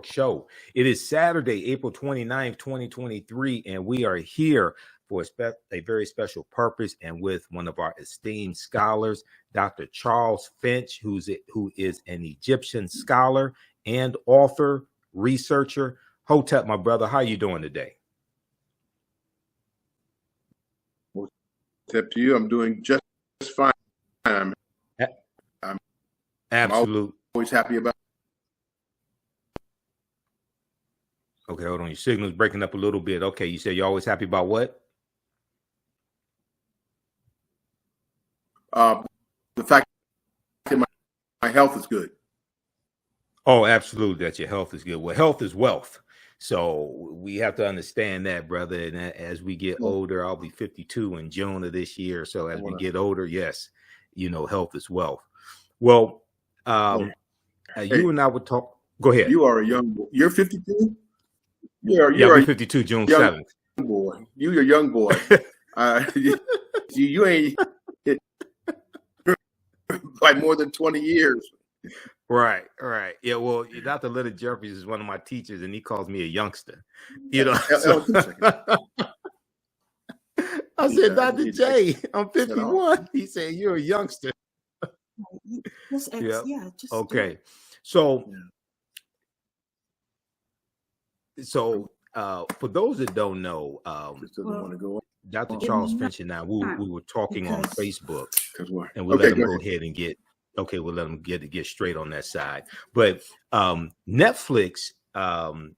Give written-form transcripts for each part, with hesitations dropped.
Show. It is Saturday, April 29th, 2023, and we are here for a very special purpose and with one of our esteemed scholars, Dr. Charles Finch, who is an Egyptian scholar and author, researcher. Hotep, my brother, how are you doing today? Hotep to you. I'm doing just fine. I'm Absolute. Always happy about. Okay, hold on. Your signal's breaking up a little bit. Okay, you said you're always happy about what? The fact that my health is good. Oh, absolutely, that your health is good. Well, health is wealth. So we have to understand that, brother. And as we get older, I'll be 52 in June of this year. So as we get older, yes, health is wealth. Well, you and I would talk. Go ahead. You are a young boy. You're 52? You're 52 June 7th. Boy. You're a young boy. you ain't by more than 20 years. Right. Yeah, well, Dr. Little Jeffries is one of my teachers, and he calls me a youngster. So, I said, Dr. J, I'm 51. He said, you're a youngster. Okay. So for those that don't know, Dr. Charles Finch and I, we were talking on Facebook, and we'll let him go ahead and we'll let him get straight on that side. But Netflix, Jada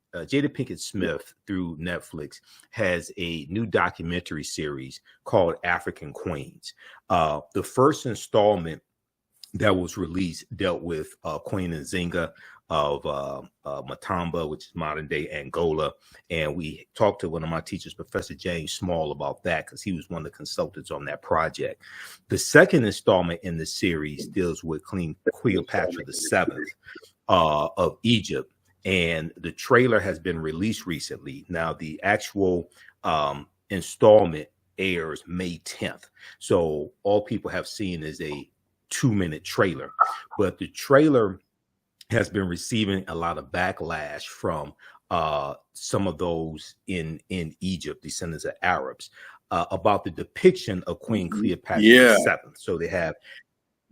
Pinkett Smith through Netflix has a new documentary series called African Queens. The first installment that was released dealt with Queen Nzinga of Matamba, which is modern day Angola. And we talked to one of my teachers, Professor James Small, about that because he was one of the consultants on that project. The second installment in the series deals with Queen Cleopatra VII of Egypt. And the trailer has been released recently. Now, the actual installment airs May 10th. So all people have seen is a 2-minute trailer, but the trailer has been receiving a lot of backlash from some of those in Egypt, descendants of Arabs, about the depiction of Queen Cleopatra VII. So they have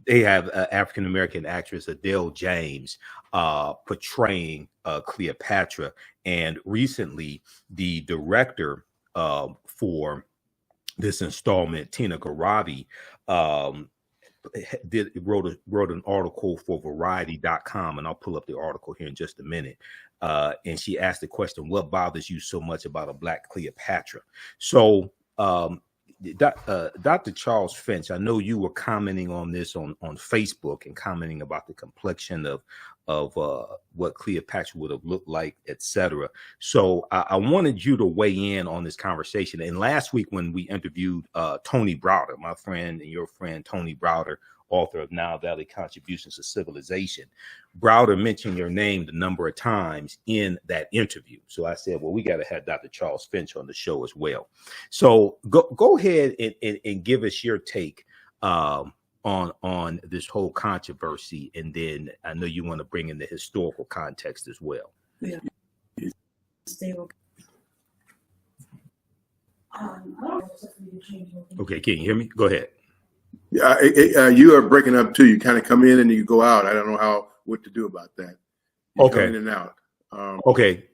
African American actress Adele James portraying Cleopatra, and recently the director for this installment, Tina Garavi, wrote an article for Variety.com, and I'll pull up the article here in just a minute. And she asked the question, "What bothers you so much about a Black Cleopatra?" So, Dr. Charles Finch, I know you were commenting on this on Facebook and commenting about the complexion of what Cleopatra would have looked like, etc. So I wanted you to weigh in on this conversation. And last week when we interviewed Tony Browder, my friend and your friend Tony Browder, author of Nile Valley Contributions to Civilization, Browder mentioned your name the number of times in that interview. So I said, well, we got to have Dr. Charles Finch on the show as well. So go ahead and give us your take on this whole controversy, and then I know you want to bring in the historical context as well. Yeah. Okay, can you hear me? Go ahead. Yeah, you are breaking up too. You kind of come in and you go out. I don't know what to do about that. You okay. Come in and out. Okay.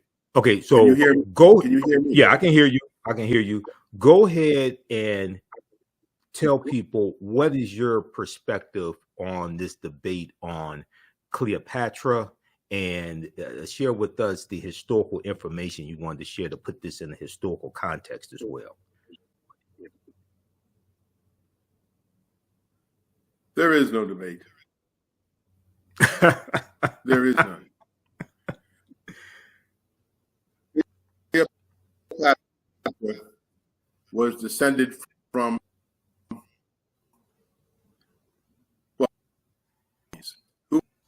So can you hear me? Can you hear me? Yeah, I can hear you. Go ahead and tell people, what is your perspective on this debate on Cleopatra, and share with us the historical information you wanted to share to put this in a historical context as well. There is no debate. There is none. Cleopatra was descended from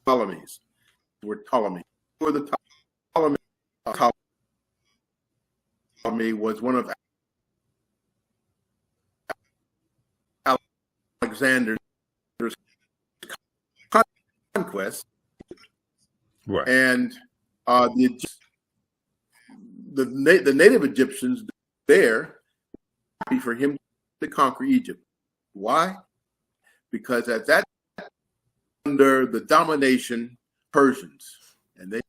Ptolemies. Were Ptolemy. Who were the Ptolemy? Ptolemy was one of Alexander's conquests, right? And the native Egyptians there happy for him to conquer Egypt. Why? Because at that under the domination Persians, and they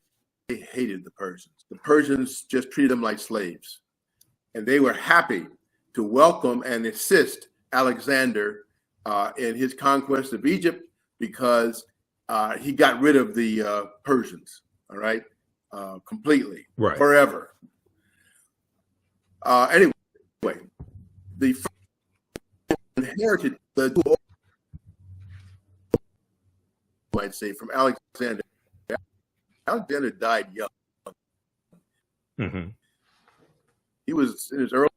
hated the Persians. The Persians just treated them like slaves, and they were happy to welcome and assist Alexander in his conquest of Egypt because he got rid of the Persians. All right, completely, right, forever. Anyway, the inherited the might say from Alexander. Alexander died young. Mm-hmm. He was in his early.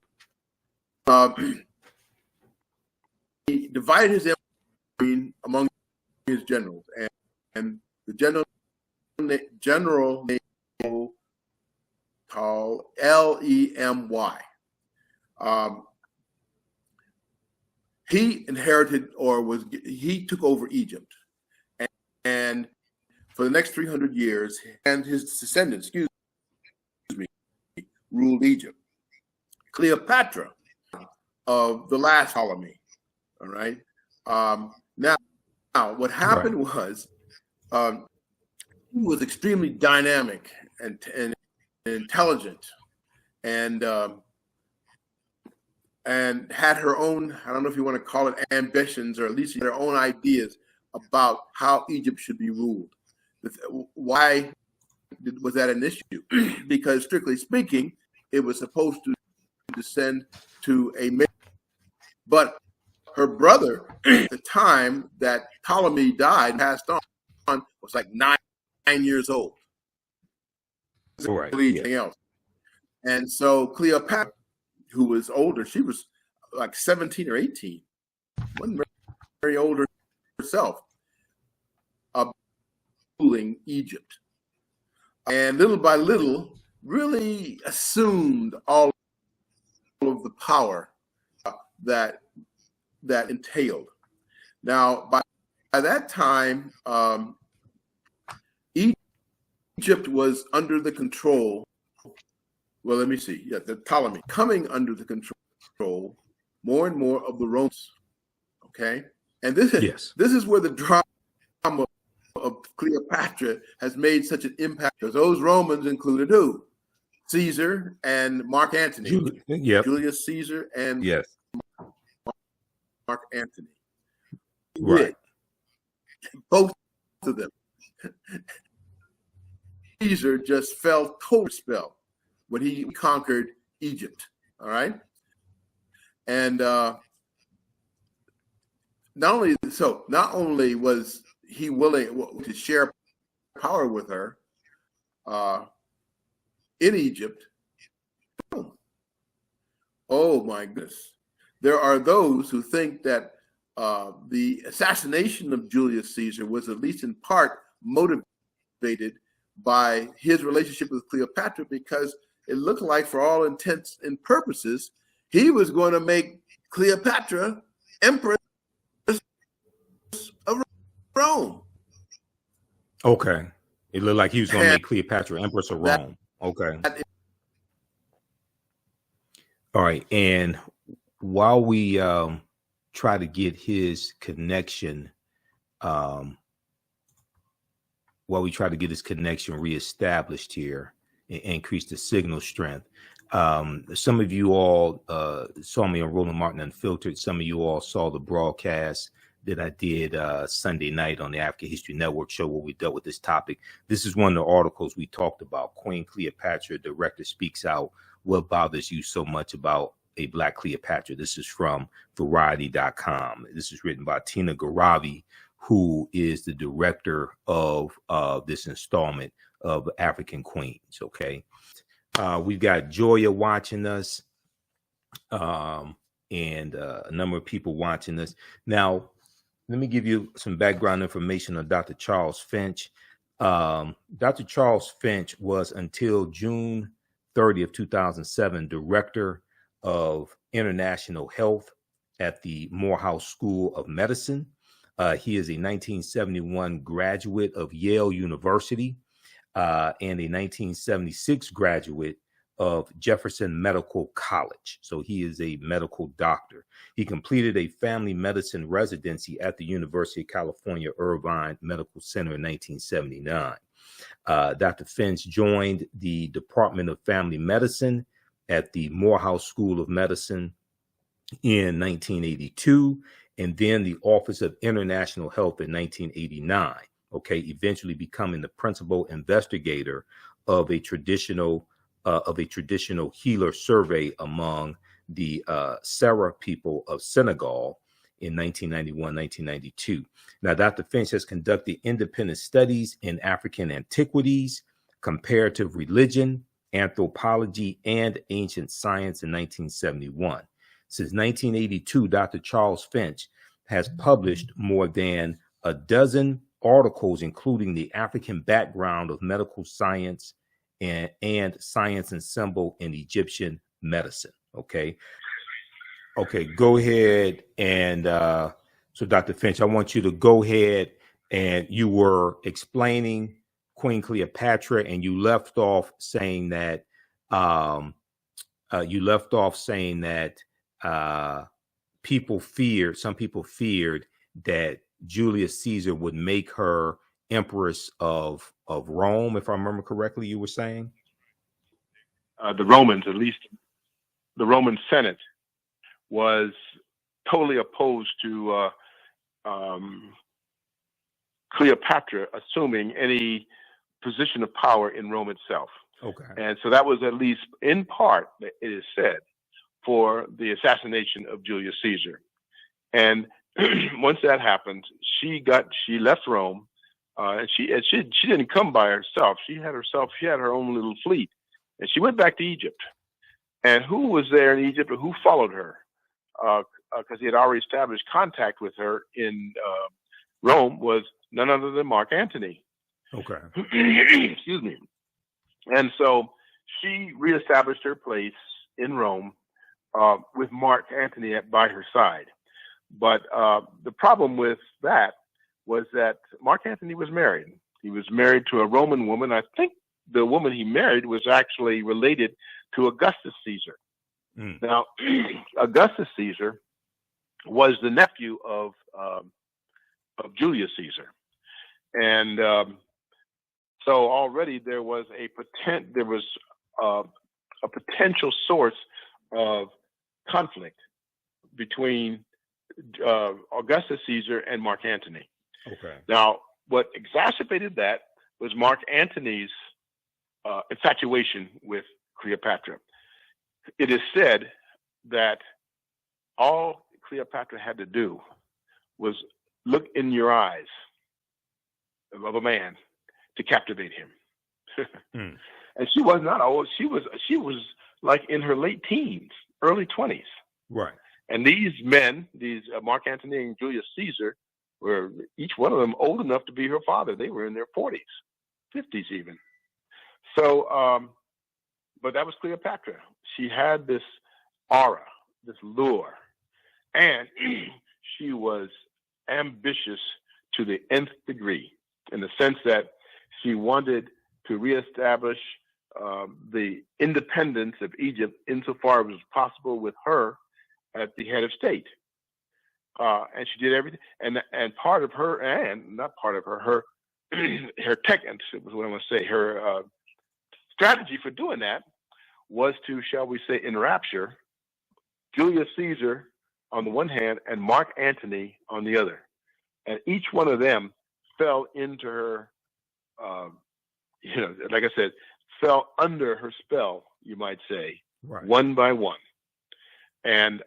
He divided his empire among his generals, and the general name called Lemy. He inherited he took over Egypt, and for the next 300 years, and his descendants, ruled Egypt. Cleopatra of the last Ptolemy. All right. Now, what happened was he was extremely dynamic and intelligent, and had her own, I don't know if you want to call it ambitions, or at least her own ideas about how Egypt should be ruled. Why was that an issue? Because strictly speaking, it was supposed to descend to a male. But her brother, at the time that Ptolemy died, passed on, was like 9 years old. Right. Anything else. And so Cleopatra, who was older, she was like 17 or 18, wasn't very older herself, ruling Egypt. And little by little, really assumed all of the power that entailed. Now, by that time, Egypt was under the control. Well, let me see. Yeah, the Ptolemy coming under the control more and more of the Romans. Okay, and this is where the drama of Cleopatra has made such an impact, because those Romans included who? Caesar and Mark Antony. Julius Caesar and Mark Antony. Right. Both of them. Caesar just fell total spell when he conquered Egypt. All right. And not only was he willing to share power with her in Egypt. Oh my goodness. There are those who think that the assassination of Julius Caesar was at least in part motivated by his relationship with Cleopatra, because it looked like, for all intents and purposes, he was going to make Cleopatra empress of Rome. Okay. It looked like he was going to make Cleopatra empress of Rome. Okay. All right. And while we try to get his connection, reestablished here and increase the signal strength. Some of you all saw me on Roland Martin Unfiltered. Some of you all saw the broadcast that I did Sunday night on the African History Network show, where we dealt with this topic. This is one of the articles we talked about. Queen Cleopatra, director speaks out. What bothers you so much about a Black Cleopatra? This is from Variety.com. This is written by Tina Garavi, who is the director of this installment of African Queens. Okay. We've got Joya watching us, and a number of people watching us. Now, let me give you some background information on Dr. Charles Finch. Dr. Charles Finch was, until June 30th, 2007, director of international health at the Morehouse School of Medicine. He is a 1971 graduate of Yale University. and a 1976 graduate of Jefferson Medical College. So he is a medical doctor. He completed a family medicine residency at the University of California, Irvine Medical Center in 1979. Dr. Finch joined the Department of Family Medicine at the Morehouse School of Medicine in 1982, and then the Office of International Health in 1989. Okay, eventually becoming the principal investigator of a traditional healer survey among the Sarah people of Senegal in 1991-1992. Now, Dr. Finch has conducted independent studies in African antiquities, comparative religion, anthropology, and ancient science in 1971. Since 1982, Dr. Charles Finch has published more than a dozen articles, including the African background of medical science and science and symbol in Egyptian medicine. Okay, go ahead. And so, Dr. Finch, I want you to go ahead, and you were explaining Queen Cleopatra, and you left off saying that some people feared that Julius Caesar would make her empress of Rome, if I remember correctly. You were saying the Romans, at least the Roman Senate, was totally opposed to Cleopatra assuming any position of power in Rome itself. Okay. And so that was, at least in part, it is said, for the assassination of Julius Caesar. And once that happened, she left Rome, and she didn't come by herself. She had her own little fleet, and she went back to Egypt. And who was there in Egypt, or who followed her? Because he had already established contact with her in Rome, was none other than Mark Antony. Okay. Excuse me. And so she reestablished her place in Rome with Mark Antony by her side. But the problem with that was that Mark Antony was married. He was married to a Roman woman. I think the woman he married was actually related to Augustus Caesar. Now, Augustus Caesar was the nephew of Julius Caesar, and so already there was a potential source of conflict between Augustus Caesar and Mark Antony. Okay. Now, what exacerbated that was Mark Antony's infatuation with Cleopatra. It is said that all Cleopatra had to do was look in your eyes of a man to captivate him. And she was not old. She was like in her late teens, early 20s. Right. And these men, Mark Antony and Julius Caesar, were each one of them old enough to be her father. They were in their 40s, 50s even. So, but that was Cleopatra. She had this aura, this lure, and she was ambitious to the nth degree, in the sense that she wanted to reestablish the independence of Egypt insofar as was possible with her at the head of state. And she did everything. And part of her, and not part of her technique, was what I want to say, her strategy for doing that was to, shall we say, enrapture Julius Caesar on the one hand and Mark Antony on the other. And each one of them fell into her, like I said, fell under her spell, you might say, right, one by one. And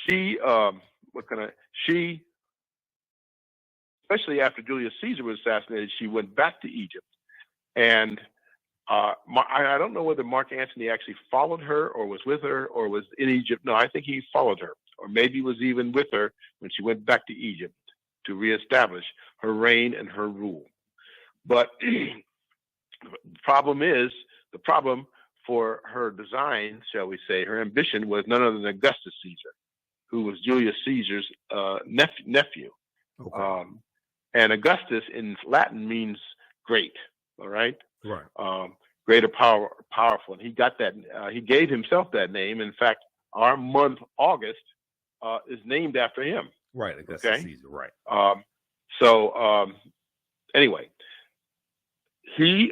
she, especially after Julius Caesar was assassinated, she went back to Egypt. And I don't know whether Mark Antony actually followed her or was with her or was in Egypt. No, I think he followed her, or maybe was even with her when she went back to Egypt to reestablish her reign and her rule. But the problem for her design, shall we say, her ambition was none other than Augustus Caesar, who was Julius Caesar's nephew. Okay. And Augustus in Latin means great. All right. Right. Greater, powerful. And he got that. He gave himself that name. In fact, our month August is named after him. Right. Augustus Caesar. Right. Anyway, he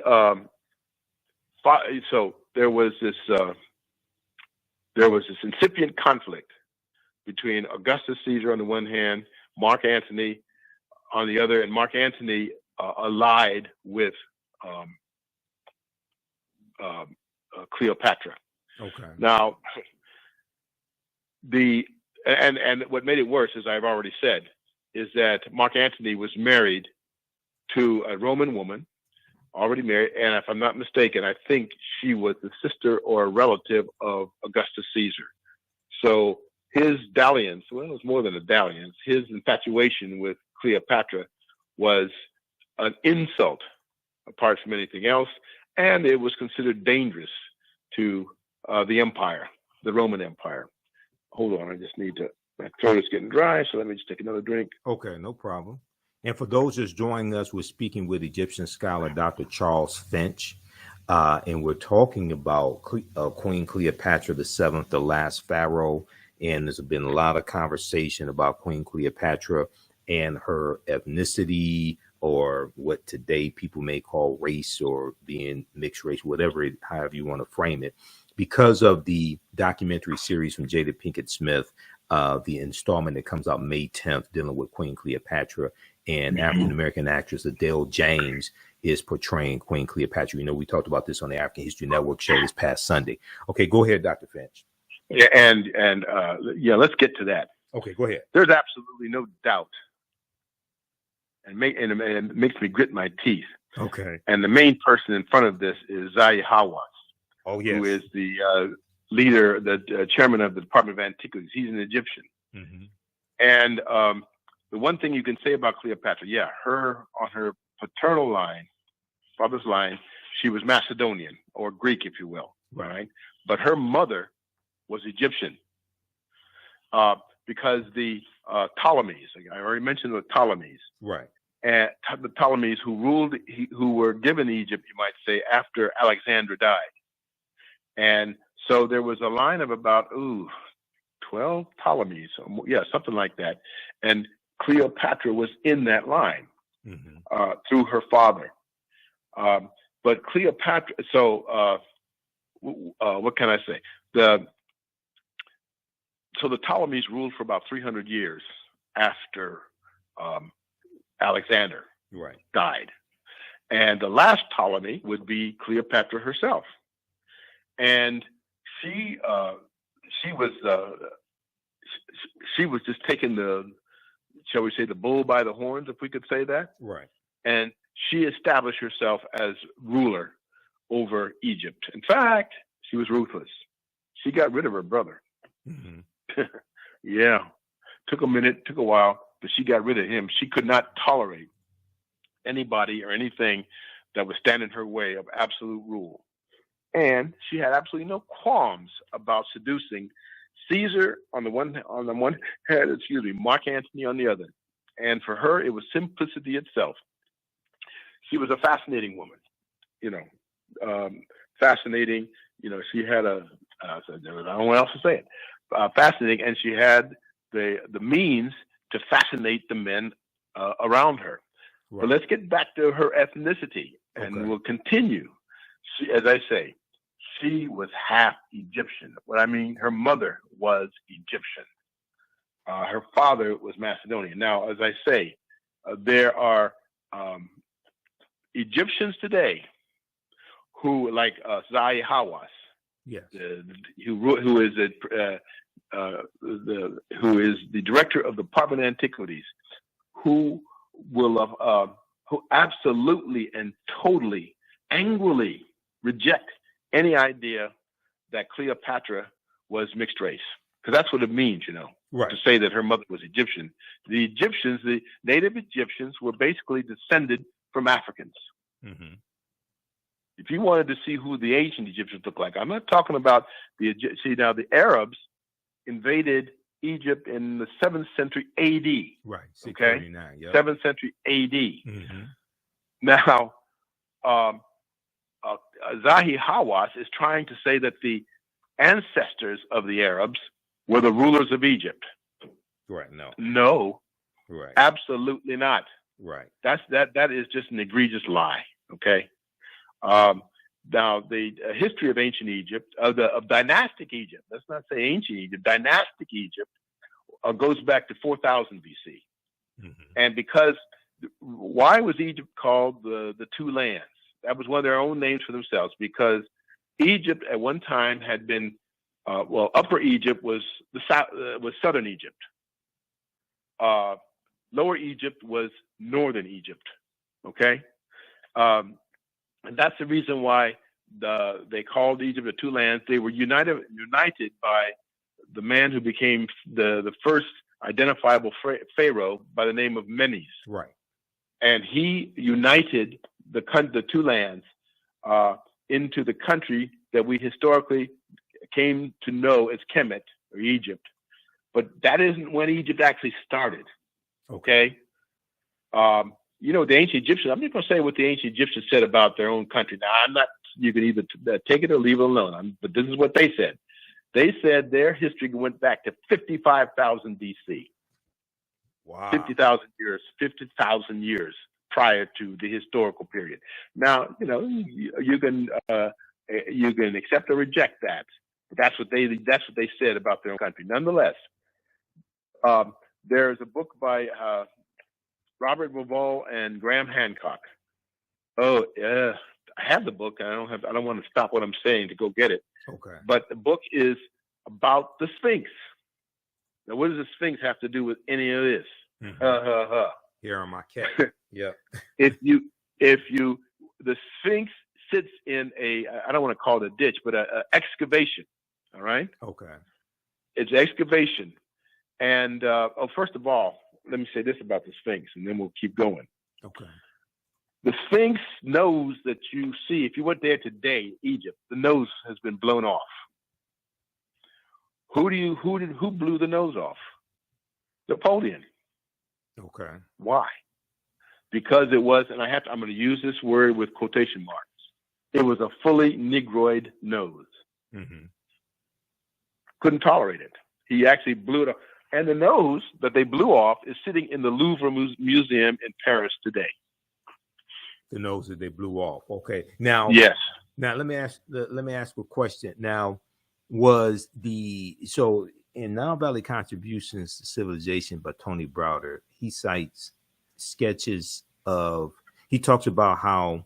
so there was this incipient conflict between Augustus Caesar on the one hand, Mark Antony on the other, and Mark Antony allied with Cleopatra. Okay. Now, and what made it worse, as I've already said, is that Mark Antony was married to a Roman woman, already married, and if I'm not mistaken, I think she was the sister or a relative of Augustus Caesar. So his dalliance, well, it was more than a dalliance, his infatuation with Cleopatra was an insult apart from anything else, and it was considered dangerous to the empire, the Roman Empire. Hold on, I just need to, my throat is getting dry, so let me just take another drink. Okay, no problem. And for those just joining us, we're speaking with Egyptian scholar Dr. Charles Finch, and we're talking about Queen Cleopatra VII, the last pharaoh. And there's been a lot of conversation about Queen Cleopatra and her ethnicity, or what today people may call race, or being mixed race, however you want to frame it, because of the documentary series from Jada Pinkett Smith, the installment that comes out May 10th dealing with Queen Cleopatra, and African-American actress Adele James is portraying Queen Cleopatra. You know, we talked about this on the African History Network show this past Sunday. Okay, go ahead, Dr. Finch. Yeah, and let's get to that. Okay, go ahead. There's absolutely no doubt, and it makes me grit my teeth. Okay. And the main person in front of this is Zahi Hawass. Oh, yes. Who is the leader, the chairman of the Department of Antiquities. He's an Egyptian. Mm-hmm. And the one thing you can say about Cleopatra, on her paternal line, father's line, she was Macedonian, or Greek, if you will, right? But her mother was Egyptian, because the Ptolemies, I already mentioned the Ptolemies, right? And the Ptolemies who were given Egypt, you might say, after Alexander died. And so there was a line of about 12 Ptolemies, something like that. And Cleopatra was in that line, mm-hmm. Through her father. But Cleopatra, what can I say? So the Ptolemies ruled for about 300 years after Alexander died. And the last Ptolemy would be Cleopatra herself. And she was just taking shall we say, the bull by the horns, if we could say that. Right. And she established herself as ruler over Egypt. In fact, she was ruthless. She got rid of her brother. Mm-hmm. Yeah. Took a minute, took a while, but she got rid of him. She could not tolerate anybody or anything that would stand in her way of absolute rule. And she had absolutely no qualms about seducing Caesar on the one hand, Mark Antony on the other. And for her, it was simplicity itself. She was a fascinating woman, fascinating. She had I don't know what else to say it. Fascinating, and she had the means to fascinate the men around her. Right. But let's get back to her ethnicity, and we'll continue. As I say, she was half Egyptian. What I mean, her mother was Egyptian. Her father was Macedonian. Now, as I say, there are Egyptians today who, like Zahi Hawass, yes, who is the director of the Department of Antiquities, who absolutely and totally, angrily reject any idea that Cleopatra was mixed race, because that's what it means, to say that her mother was Egyptian. The Egyptians, the native Egyptians, were basically descended from Africans. Mm-hmm. If you wanted to see who the ancient Egyptians look like, I'm not talking about the Arabs invaded Egypt in the 7th century A.D. Right, 639. Okay, Yep. 7th century A.D. Mm-hmm. Now, Zahi Hawass is trying to say that the ancestors of the Arabs were the rulers of Egypt. Right. No. Right. Absolutely not. Right. That is just an egregious lie. Okay. Now the history of ancient Egypt, of dynastic Egypt. Let's not say ancient Egypt. Dynastic Egypt goes back to 4000 BC. Mm-hmm. And why was Egypt called the two lands? That was one of their own names for themselves, because Egypt at one time had been, Upper Egypt was was southern Egypt. Lower Egypt was northern Egypt. Okay, and that's the reason why they called Egypt the two lands. They were united by the man who became the first identifiable pharaoh by the name of Menes. Right, and he united the two lands into the country that we historically came to know as Kemet, or Egypt. But that isn't when Egypt actually started. Okay. The ancient Egyptians, I'm not going to say what the ancient Egyptians said about their own country. Now, you can either take it or leave it alone. But this is what they said. They said their history went back to 55,000 BC. Wow. 50,000 years prior to the historical period. Now, you can accept or reject that. But that's what they said about their own country. Nonetheless, there's a book by Robert Bauval and Graham Hancock. Oh, yeah, I have the book. I don't want to stop what I'm saying to go get it. Okay. But the book is about the Sphinx. Now, what does the Sphinx have to do with any of this? Mm-hmm. Here on my cat. Yeah. The Sphinx sits in I don't want to call it a ditch, but a excavation. All right. Okay. It's excavation. And first of all, let me say this about the Sphinx, and then we'll keep going. Okay. The Sphinx nose that you see, if you went there today, Egypt, the nose has been blown off. Who blew the nose off? Napoleon. Okay. Why? Because it was, and I'm going to use this word with quotation marks. It was a fully Negroid nose. Mm-hmm. Couldn't tolerate it. He actually blew it off. And the nose that they blew off is sitting in the Louvre Museum in Paris today. The nose that they blew off. Okay. Now, yes. Now let me ask a question. Now, so in Nile Valley Contributions to Civilization by Tony Browder, he cites sketches he talks about how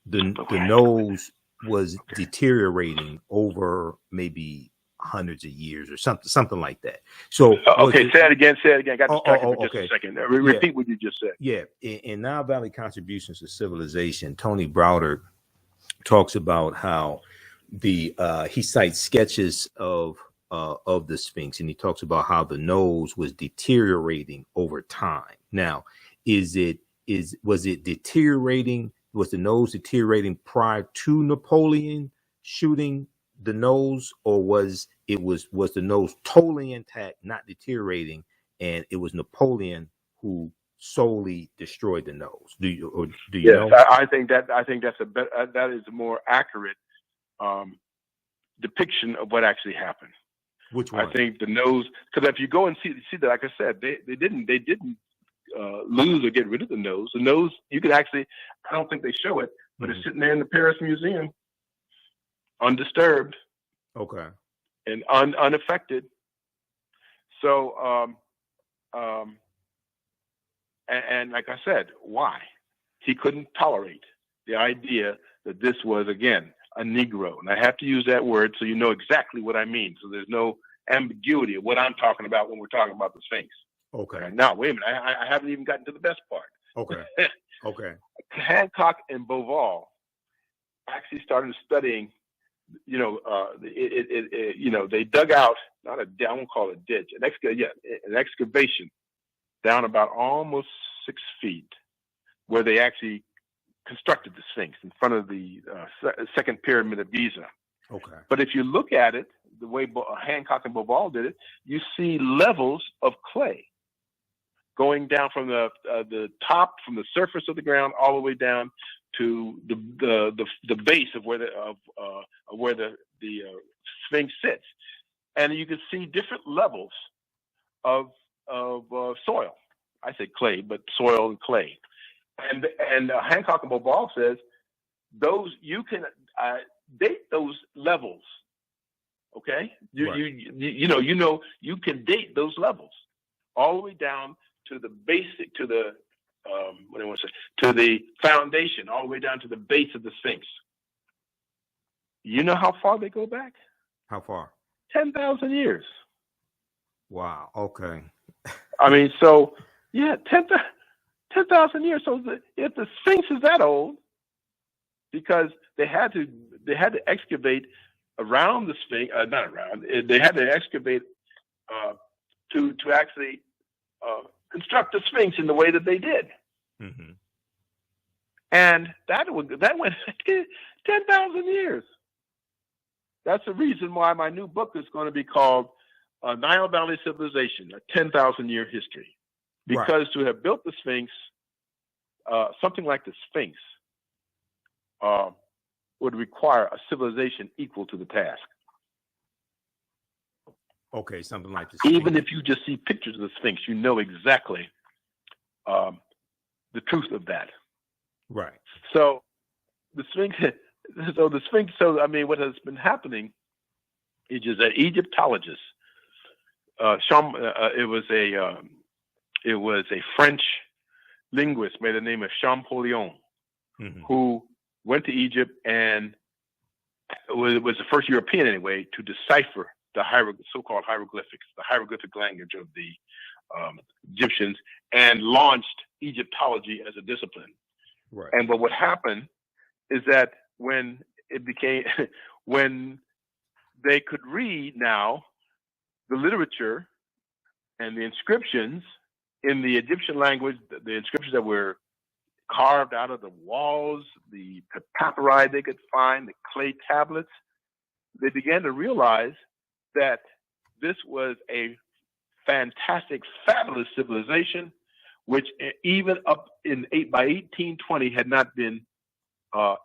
the nose was deteriorating over maybe hundreds of years or something like that. So say it again. Got distracted for just a second. Repeat what you just said. Yeah. In Nile Valley Contributions to Civilization, Tony Browder talks about how he cites sketches of the Sphinx, and he talks about how the nose was deteriorating over time. Now, was it deteriorating? Was the nose deteriorating prior to Napoleon shooting the nose, or was the nose totally intact, not deteriorating, and it was Napoleon who solely destroyed the nose? Do you know? I think that's that is a more accurate depiction of what actually happened. Which one? I think the nose, because if you go and see that, like I said, they didn't lose or get rid of the nose. The nose, you could actually, I don't think they show it, but it's sitting there in the Paris Museum, undisturbed. Okay. And unaffected. So, and like I said, why? He couldn't tolerate the idea that this was, again, a Negro. And I have to use that word so you know exactly what I mean. So there's no ambiguity of what I'm talking about when we're talking about the Sphinx. Okay. Now, wait a minute. I haven't even gotten to the best part. Okay. Okay. Hancock and Bauval actually started studying, they dug out, I won't call it a ditch, an excavation down about almost 6 feet, where they actually constructed the Sphinx in front of the second pyramid of Giza. Okay. But if you look at it, the way Hancock and Bobal did it, you see levels of clay going down from the top, from the surface of the ground, all the way down to the base of where the Sphinx sits, and you can see different levels of soil. I say clay, but soil and clay. And Hancock and Bobal says those you can date those levels. Okay, you can date those levels all the way down to the basic, to the to the foundation, all the way down to the base of the Sphinx. You know how far they go back? How far? 10,000 years. Wow. Okay. I mean, so yeah, 10,000 years. So if the Sphinx is that old, because they had to excavate around the Sphinx, not around. They had to excavate to actually construct the Sphinx in the way that they did, and that went 10,000 years. That's the reason why my new book is going to be called Nile Valley Civilization: A 10,000-Year History, because to have built the Sphinx, something like the Sphinx, would require a civilization equal to the task. Okay, something like this. Even if you just see pictures of the Sphinx, you know exactly the truth of that. Right. So the Sphinx. So I mean, what has been happening is just that Egyptologists. It was a French linguist by the name of Champollion, who went to Egypt and was the first European anyway to decipher the so-called hieroglyphics, the hieroglyphic language of the Egyptians, and launched Egyptology as a discipline. Right. And what would happen is that when they could read now the literature and the inscriptions in the Egyptian language, the inscriptions that were carved out of the walls, the papyri they could find, the clay tablets, they began to realize that this was a fantastic, fabulous civilization, which even up by 1820 had not been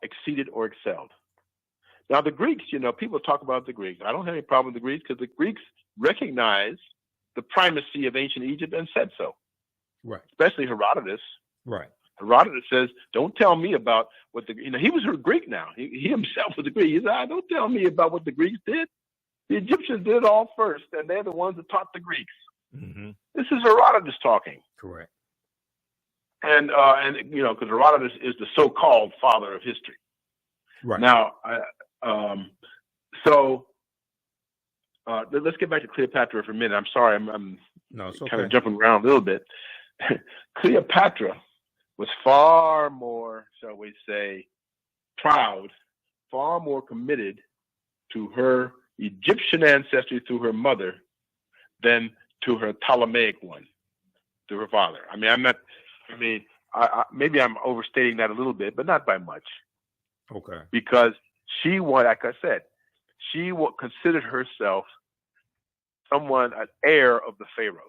exceeded or excelled. Now the Greeks, people talk about the Greeks. I don't have any problem with the Greeks because the Greeks recognized the primacy of ancient Egypt and said so. Right. Especially Herodotus. Right. Herodotus says, "Don't tell me about what he was a Greek now. He himself was a Greek. He said, don't tell me about what the Greeks did. The Egyptians did it all first, and they're the ones that taught the Greeks." This is Herodotus talking. Correct. And because Herodotus is the so-called father of history. Right. Now, let's get back to Cleopatra for a minute. I'm sorry, I'm kind of jumping around a little bit. Cleopatra was far more, shall we say, proud, far more committed to her Egyptian ancestry through her mother than to her Ptolemaic one, to her father. Maybe I'm overstating that a little bit, but not by much. Okay. Because she, like I said, she considered herself an heir of the pharaohs.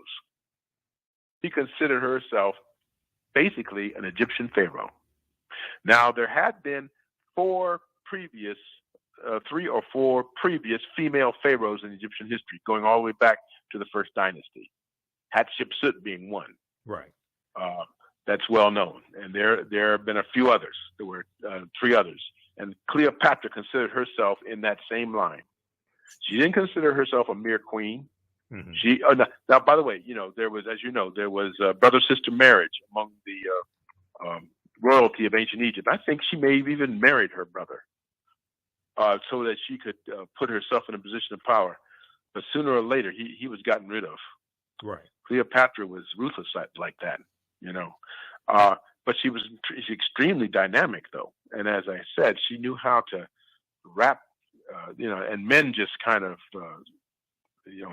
She considered herself basically an Egyptian pharaoh. Now, there had been three or four previous female pharaohs in Egyptian history, going all the way back to the first dynasty. Hatshepsut being one. Right. That's well known. And there have been a few others. There were three others. And Cleopatra considered herself in that same line. She didn't consider herself a mere queen. She now, by the way, there was, as you know, there was brother-sister marriage among the royalty of ancient Egypt. I think she may have even married her brother so that she could put herself in a position of power. But sooner or later, he was gotten rid of. Right. Cleopatra was ruthless like that, but she's extremely dynamic, though. And as I said, she knew how to wrap, and men just kind of,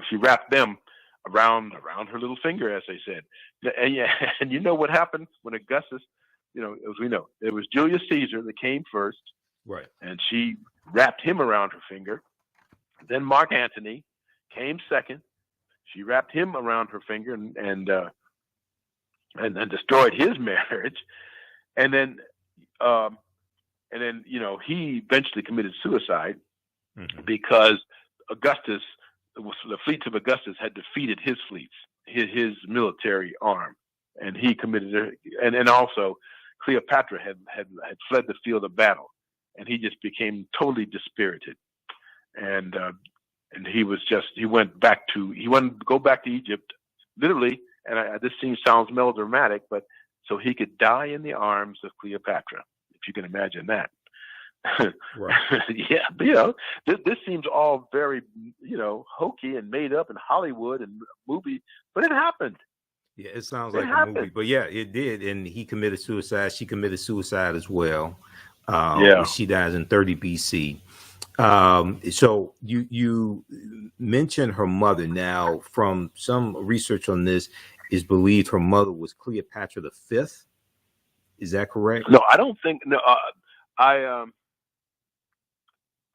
she wrapped them around her little finger, as they said. And you know what happened when Augustus, as we know, it was Julius Caesar that came first. Right. And she wrapped him around her finger. Then Mark Antony came second. She wrapped him around her finger and destroyed his marriage. And then he eventually committed suicide because Augustus, the fleets of Augustus had defeated his fleets, his military arm, and he committed. And also Cleopatra had fled the field of battle, and he just became totally dispirited. And he wanted to go back to Egypt, literally. And this sounds melodramatic, but so he could die in the arms of Cleopatra, if you can imagine that. Right. Yeah, this seems all very, hokey and made up in Hollywood and movie, but it happened. Yeah, it sounds like a movie, but yeah, it did. And he committed suicide. She committed suicide as well. She dies in 30 BC. So you mentioned her mother. Now, from some research on this, is believed her mother was Cleopatra the Fifth. Is that correct? No, I don't think. No, I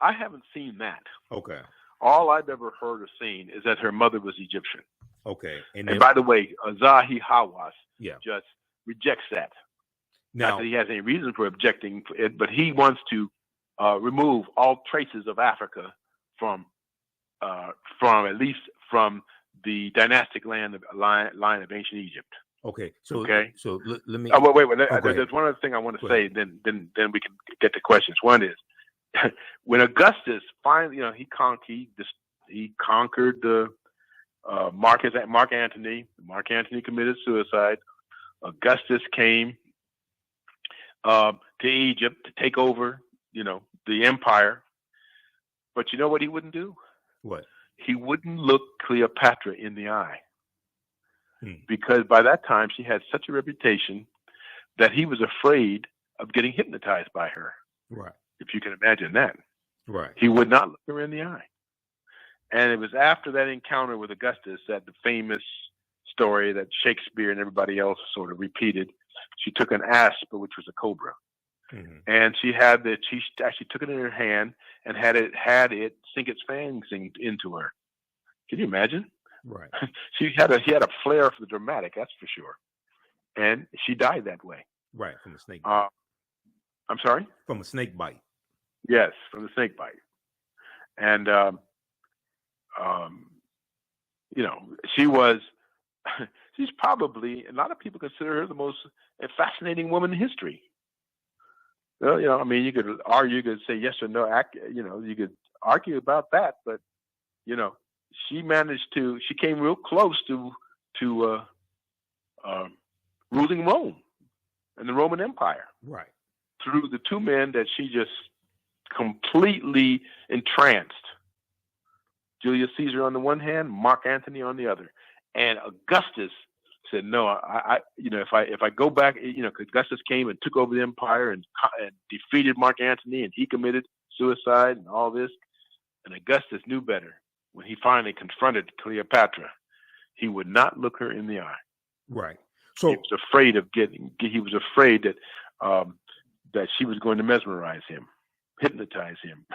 haven't seen that. Okay. All I've ever heard or seen is that her mother was Egyptian. Okay. And by the way, Zahi Hawass just rejects that. Now, not that he has any reason for objecting it, but he wants to remove all traces of Africa from at least from the dynastic line of ancient Egypt. Okay. So let me. Oh, wait. There's one other thing I want to say. Then we can get to questions. One is when Augustus finally, he conquered the Mark Antony. Mark Antony committed suicide. Augustus came to Egypt to take over, the empire. But you know what he wouldn't do? What? He wouldn't look Cleopatra in the eye. Because by that time she had such a reputation that he was afraid of getting hypnotized by her. Right. If you can imagine that. Right. He would not look her in the eye. And it was after that encounter with Augustus that the famous story that Shakespeare and everybody else sort of repeated. She took an asp, which was a cobra. Mm-hmm. And she actually took it in her hand and had it sink its fangs into her. Can you imagine? Right. He had a flair for the dramatic, that's for sure. And she died that way. Right, from a snake bite. I'm sorry? From a snake bite. Yes, from the snake bite. And she's probably, a lot of people consider her the most fascinating woman in history. Well, you could argue, you could say yes or no, you could argue about that, but, she came real close to ruling Rome and the Roman Empire. Right. Through the two men that she just completely entranced. Julius Caesar on the one hand, Mark Antony on the other. And Augustus said, no, if I go back, Augustus came and took over the empire and defeated Mark Antony, and he committed suicide and all this. And Augustus knew better. When he finally confronted Cleopatra, he would not look her in the eye. Right. So he was afraid that she was going to mesmerize him, hypnotize him.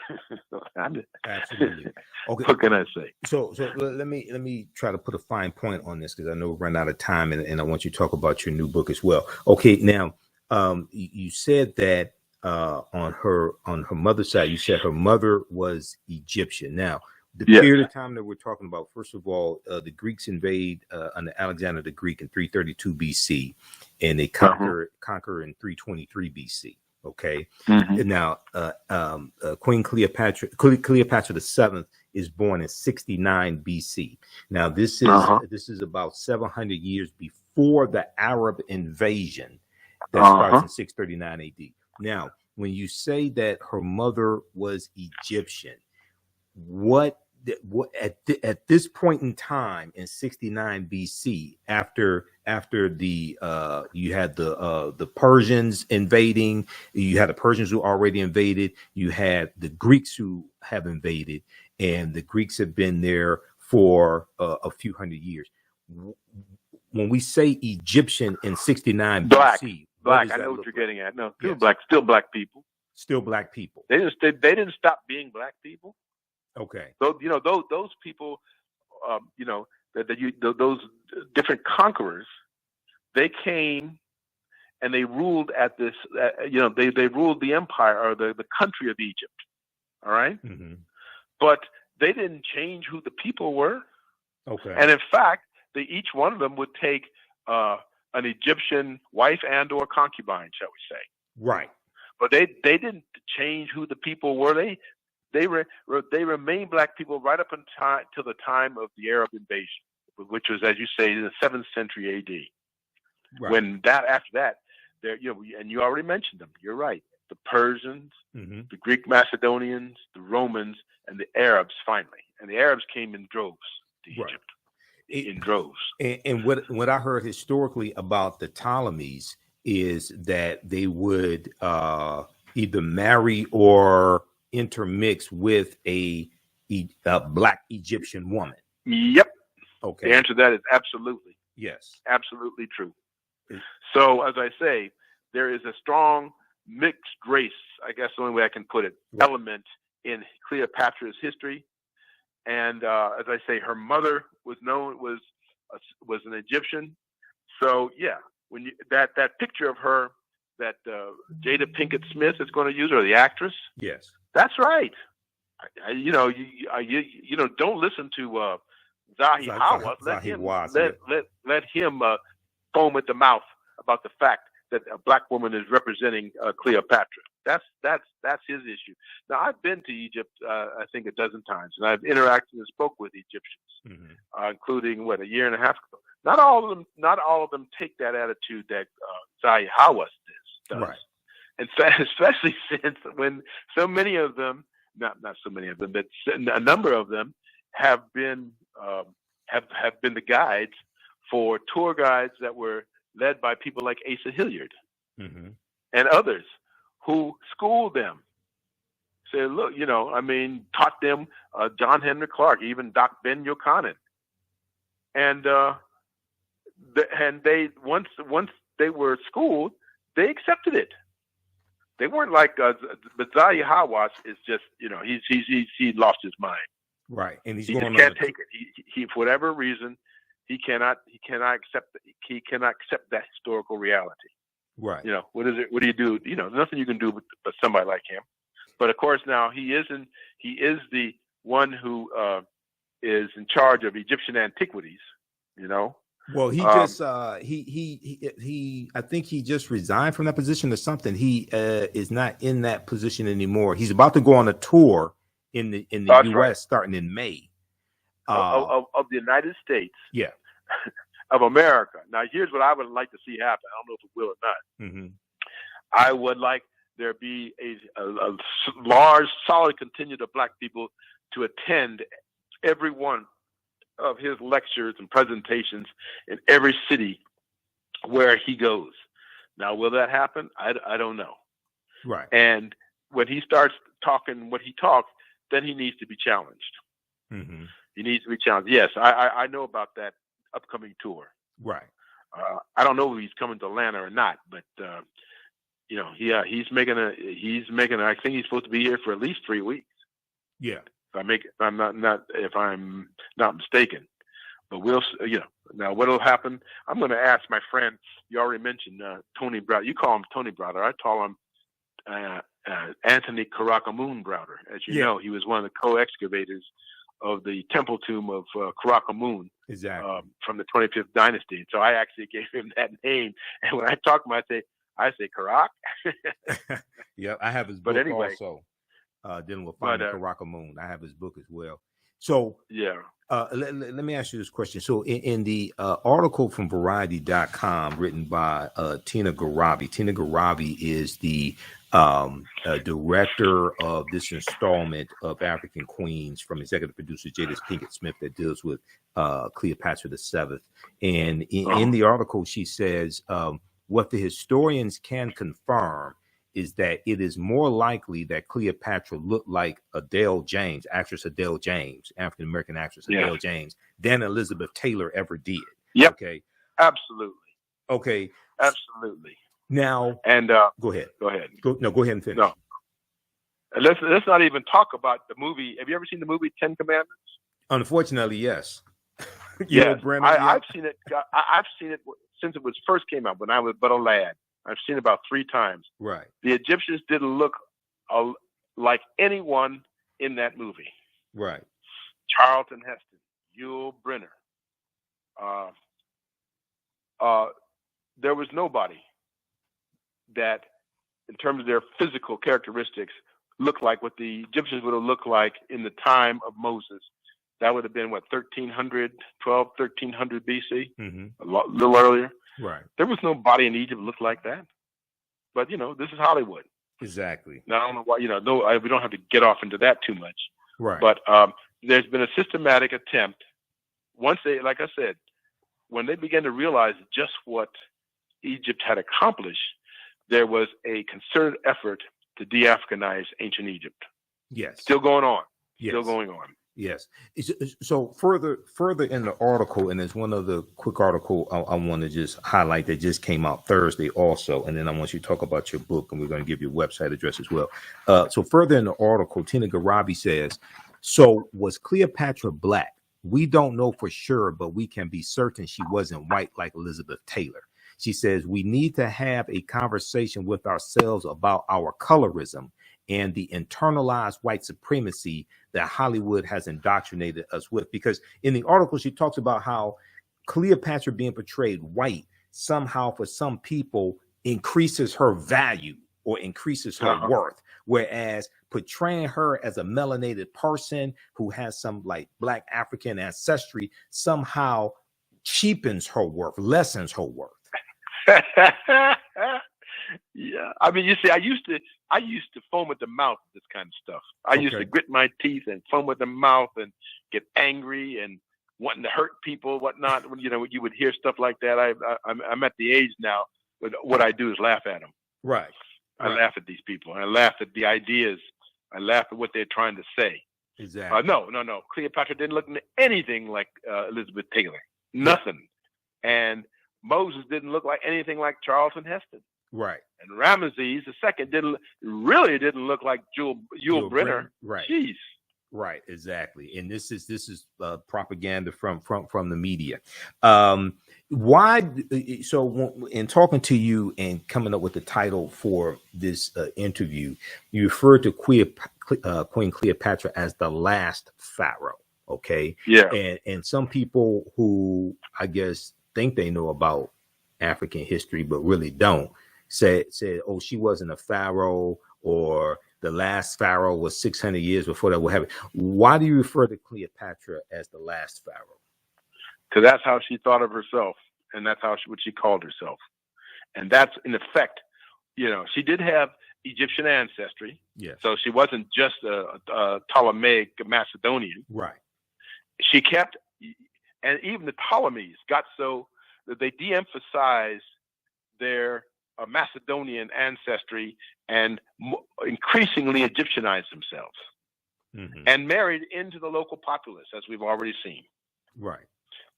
Absolutely. Okay. What can I say? So let me try to put a fine point on this, because I know we've run out of time, and I want you to talk about your new book as well. Okay. Now, you said that on her mother's side, you said her mother was Egyptian. Now, the period of time that we're talking about, first of all, the Greeks invade under Alexander the Greek in 332 BC, and they conquer in 323 BC. Okay. Mm-hmm. And now, Queen Cleopatra VII is born in 69 BC. Now, this is about 700 years before the Arab invasion that starts in 639 AD. Now, when you say that her mother was Egyptian, what at this point in time in 69 BC, after the you had the Persians invading, you had the Persians who already invaded, you had the Greeks who have invaded, and the Greeks have been there for a few hundred years. When we say Egyptian in 69 BC, black, I know what you're getting at. No, still black people. Still black people. They didn't stop being black people. Okay. So those people, those different conquerors, they came and they ruled at this. They ruled the empire or the country of Egypt. All right. Mm-hmm. But they didn't change who the people were. Okay. And in fact, each one of them would take an Egyptian wife and or concubine, shall we say? Right. But they didn't change who the people were. They remained black people right up until the time of the Arab invasion, which was, as you say, in the 7th century A.D. Right. When after that, and you already mentioned them. You're right. The Persians, mm-hmm. the Greek Macedonians, the Romans, and the Arabs finally. And the Arabs came in droves to Egypt. In droves. And what I heard historically about the Ptolemies is that they would either marry or intermix with a black Egyptian woman. Yep. Okay. The answer to that is absolutely. Yes. Absolutely true. So, as I say, there is a strong mixed race, I guess the only way I can put it, right. element in Cleopatra's history. And as I say, her mother was an Egyptian. So yeah, when that picture of her that Jada Pinkett Smith is going to use, or the actress, yes, that's right. You don't listen to Zahi Hawass. Let him foam at the mouth about the fact that a black woman is representing Cleopatra. That's his issue. Now, I've been to Egypt, I think, a dozen times, and I've interacted and spoke with Egyptians, mm-hmm. Including a year and a half ago. Not all of them take that attitude that Zahi Hawass does. Right. And especially since when so many of them, not so many of them, but a number of them have been the guides for tour guides that were led by people like Asa Hilliard mm-hmm. and others who schooled them. Said, look, taught them John Henry Clark, even Doc Ben Yochanan. And they once they were schooled, they accepted it. They weren't like, but Zahi Hawass is just, he lost his mind. Right, and he just can't take it. He for whatever reason, he cannot accept that historical reality. Right. What is it? What do you do? Nothing you can do but somebody like him. But of course, now he is the one who is in charge of Egyptian antiquities. Well, he just he I think he just resigned from that position or something. He is not in that position anymore. He's about to go on a tour in the U.S. right. starting in May of the United States. Yeah. Of America. Now, here's what I would like to see happen. I don't know if it will or not. Mm-hmm. I would like there be a large, solid contingent of black people to attend every one of his lectures and presentations in every city where he goes. Now, will that happen? I don't know. Right. And when he starts talking what he talks, then he needs to be challenged. Mm-hmm. He needs to be challenged. Yes, I know about that upcoming tour. Right. I don't know if he's coming to Atlanta or not, but he's making I think he's supposed to be here for at least 3 weeks. Yeah. If I'm not mistaken. But we'll now what'll happen. I'm going to ask my friend. You already mentioned Tony Browder. You call him Tony Browder. I call him Anthony Karakamoon Browder. As you know, he was one of the co-excavators of the temple tomb of Karakamoon, exactly, from the 25th dynasty. And so I actually gave him that name. And when I talk to him, I say Karak. Yeah, I have his book also, dealing with finding Karakamoon. I have his book as well. So yeah, let me ask you this question. So in the article from Variety.com written by Tina Garabi is the director of this installment of African Queens from executive producer Jada Pinkett Smith that deals with Cleopatra VII. And in the article, she says, what the historians can confirm is that it is more likely that Cleopatra looked like actress Adele James, African-American actress Adele James, than Elizabeth Taylor ever did. Yep. Okay. Absolutely. Okay. Absolutely. Now, and go ahead. Go ahead. Go ahead and finish. No. let's not even talk about the movie. Have you ever seen the movie Ten Commandments? Unfortunately, yes. Yes, I've seen it. I've seen it since it was first came out when I was but a lad. I've seen it about 3 times. Right. The Egyptians didn't look like anyone in that movie. Right. Charlton Heston, Yul Brynner. There was nobody that, in terms of their physical characteristics, looked like what the Egyptians would have looked like in the time of Moses. That would have been, what, 1300 BC? Mm-hmm. A little earlier. Right. There was no body in Egypt that looked like that. But, this is Hollywood. Exactly. Now, I don't know why, we don't have to get off into that too much. Right. But there's been a systematic attempt. Once they, like I said, when they began to realize just what Egypt had accomplished, there was a concerted effort to de-Africanize ancient Egypt. Yes. Still going on. Yes. Still going on. Yes. So further in the article, and there's one other quick article I want to just highlight that just came out Thursday also, and then I want you to talk about your book, and we're going to give you a website address as well. So further in the article, Tina Garabi says, so was Cleopatra black? We don't know for sure, but we can be certain she wasn't white like Elizabeth Taylor. She says, we need to have a conversation with ourselves about our colorism and the internalized white supremacy that Hollywood has indoctrinated us with. Because in the article, she talks about how Cleopatra being portrayed white somehow for some people increases her value or increases her worth. Whereas portraying her as a melanated person who has some like Black African ancestry somehow cheapens her worth, lessens her worth. Yeah, I mean, you see, I used to foam at the mouth with this kind of stuff. I used to grit my teeth and foam at the mouth and get angry and wanting to hurt people, whatnot. When you would hear stuff like that. I'm at the age now where what I do is laugh at them. Right. I laugh at these people. I laugh at the ideas. I laugh at what they're trying to say. Exactly. No. Cleopatra didn't look anything like Elizabeth Taylor. Nothing. And Moses didn't look like anything like Charlton Heston. Right. And Ramesses II didn't look like Yul Brynner. Right. Jeez. Right. Exactly. And this is propaganda from the media. Why? So in talking to you and coming up with the title for this interview, you referred to Queen Cleopatra as the last pharaoh. Okay. Yeah. And some people who I guess think they know about African history but really don't said, oh, she wasn't a pharaoh, or the last pharaoh was 600 years before that. What happened? Why do you refer to Cleopatra as the last pharaoh? Because that's how she thought of herself, and that's what she called herself, and that's in effect, she did have Egyptian ancestry. Yes. So she wasn't just a Ptolemaic Macedonian. Right. She kept, and even the Ptolemies got so that they de-emphasized their Macedonian ancestry and increasingly Egyptianized themselves, and married into the local populace, as we've already seen. Right.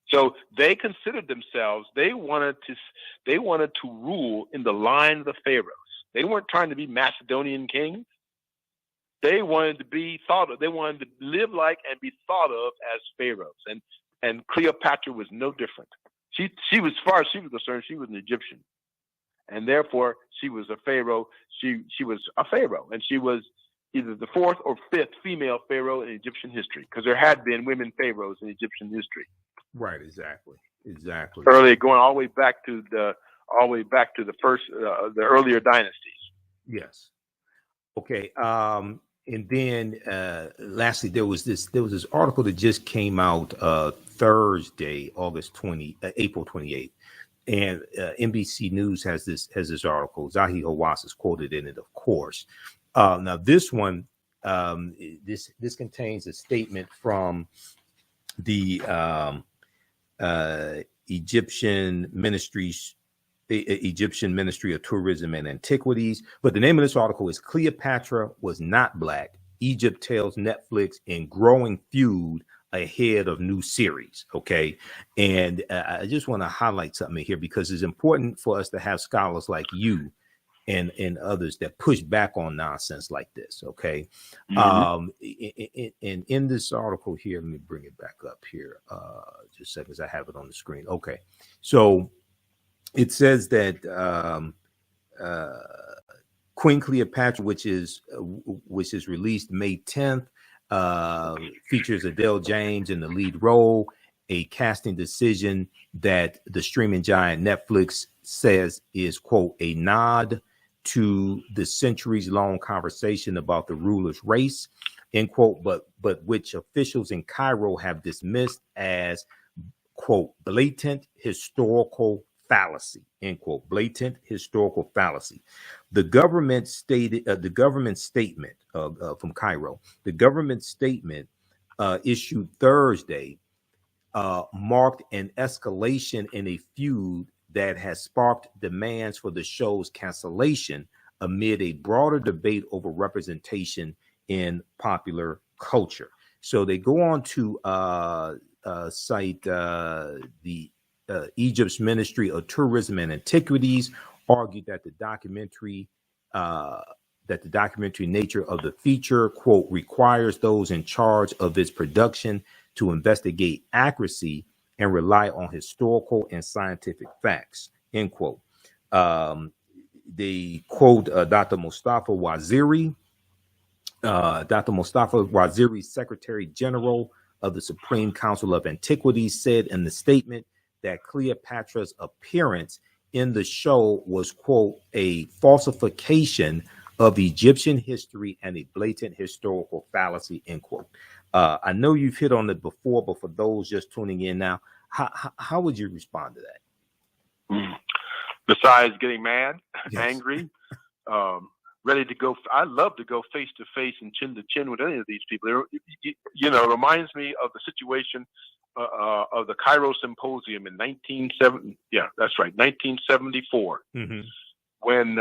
So they considered themselves, they wanted to rule in the line of the pharaohs. They weren't trying to be Macedonian kings. They wanted to be thought of. They wanted to live like and be thought of as pharaohs. And Cleopatra was no different. She was, as far as she was concerned, she was an Egyptian. And therefore, she was a pharaoh. She was a pharaoh, and she was either the 4th or 5th female pharaoh in Egyptian history, because there had been women pharaohs in Egyptian history. Right. Exactly. Early, going all the way back to the first, the earlier dynasties. Yes. Okay. And then lastly, there was this article that just came out Thursday, April 28th. And NBC News has this article. Zahi Hawass is quoted in it, of course. Now, this one, this contains a statement from the Egyptian Ministry of Tourism and Antiquities. But the name of this article is "Cleopatra Was Not Black. Egypt Tells Netflix in Growing Feud Ahead of New Series." Okay. And I just want to highlight something here, because it's important for us to have scholars like you and others that push back on nonsense like this. Okay. In this article here, let me bring it back up here. Just seconds. I have it on the screen. Okay. So it says that Queen Cleopatra, which is released May 10th, features Adele James in the lead role, a casting decision that the streaming giant Netflix says is, quote, a nod to the centuries-long conversation about the ruler's race, end quote, but which officials in Cairo have dismissed as, quote, blatant historical fallacy, end quote, blatant historical fallacy. The government stated, the government statement from Cairo, the government statement issued Thursday marked an escalation in a feud that has sparked demands for the show's cancellation amid a broader debate over representation in popular culture. So they go on to cite the Egypt's Ministry of Tourism and Antiquities, argued that the documentary nature of the feature, quote, requires those in charge of its production to investigate accuracy and rely on historical and scientific facts, end quote. They quote Dr. Mustafa Waziri, Secretary General of the Supreme Council of Antiquities, said in the statement that Cleopatra's appearance in the show was, quote, a falsification of Egyptian history and a blatant historical fallacy, end quote. I know you've hit on it before, but for those just tuning in now, how would you respond to that? Besides getting mad, yes. Angry, ready to go. I love to go face to face and chin to chin with any of these people. It reminds me of the situation of the Cairo Symposium in 1970. Yeah, that's right, 1974, when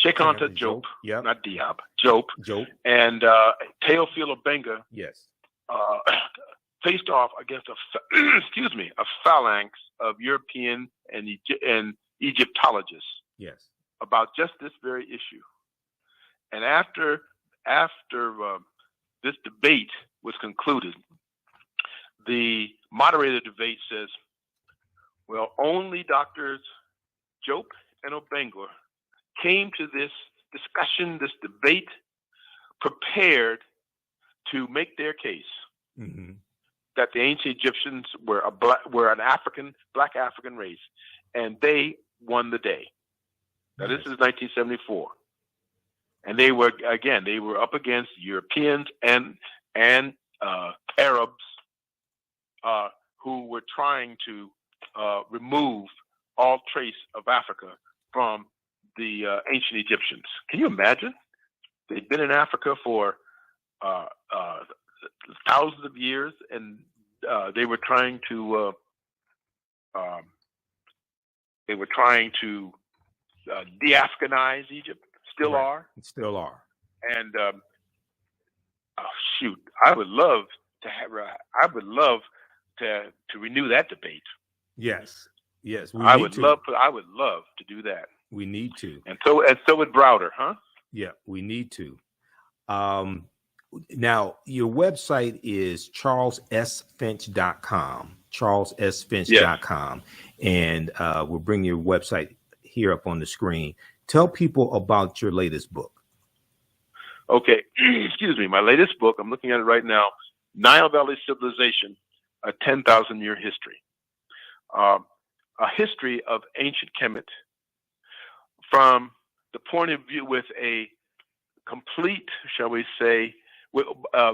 Sheikh Anta Diop, not Diab, Diop, and Teofilo Benga, yes, faced off against a phalanx of European and Egyptologists, yes, about just this very issue. And after this debate was concluded, the moderator debate says, well, only Doctors Diop and Obenga came to this discussion, this debate, prepared to make their case that the ancient Egyptians were an black African race, and they won the day. Now, this is 1974, and they were up against Europeans and Arabs who were trying to remove all trace of Africa from the ancient Egyptians. Can you imagine? They'd been in Africa for thousands of years, and they were trying to de-Africanize Egypt. Still are. And I would love to renew that debate. Yes. I would love to do that. We need to. And so would Browder, huh? Yeah, we need to. Now, your website is charlessfinch.com, charlessfinch.com. And we'll bring your website here up on the screen. Tell people about your latest book. Okay. Excuse me. My latest book, I'm looking at it right now, Nile Valley Civilization, a 10,000-year history. A history of ancient Kemet from the point of view with a complete, shall we say,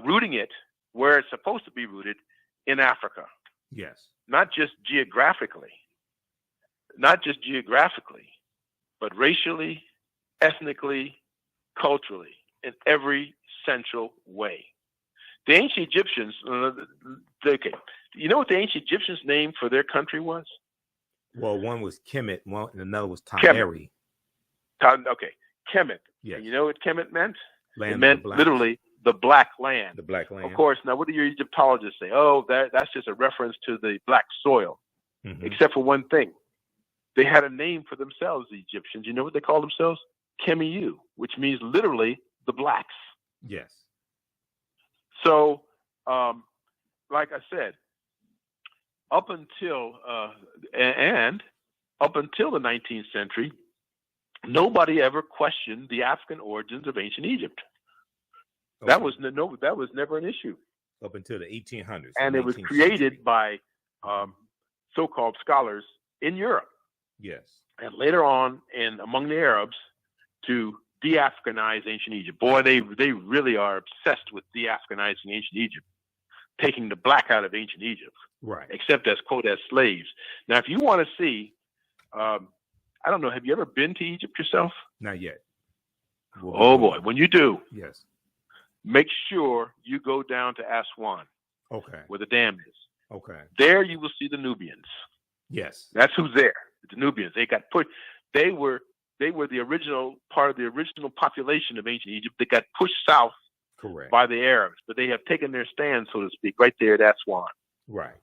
rooting it where it's supposed to be rooted, in Africa. Yes. Not just geographically, but racially, ethnically, culturally, in every central way. The ancient Egyptians, you know what the ancient Egyptians' name for their country was? Well, one was Kemet, and another was Tameri. Okay, Kemet. Yes. And you know what Kemet meant? Land it meant literally the Black Land. The Black Land. Of course, now what do your Egyptologists say? Oh, that's just a reference to the black soil. Except for one thing. they had a name for themselves, the Egyptians. You know what they called themselves? Kemiyu, which means literally the blacks. Yes. So, like I said, up until the 19th century, nobody ever questioned the African origins of ancient Egypt. Okay. That was never an issue up until the 1800s. And it was created by so-called scholars in Europe. Yes. And later on, among the Arabs, to de-Africanize ancient Egypt. Boy, they really are obsessed with de-Africanizing ancient Egypt, taking the black out of ancient Egypt, right? Except as quote as slaves. Now, if you want to see, I don't know, have you ever been to Egypt yourself? Not yet. Oh boy, when you do, yes, make sure you go down to Aswan. Okay. Where the dam is. Okay. There you will see the Nubians. Yes. That's who's there. The Nubians. They got put. They were the original part of the original population of ancient Egypt that got pushed south. Correct. By the Arabs, but they have taken their stand, so to speak, right there at Aswan. Right.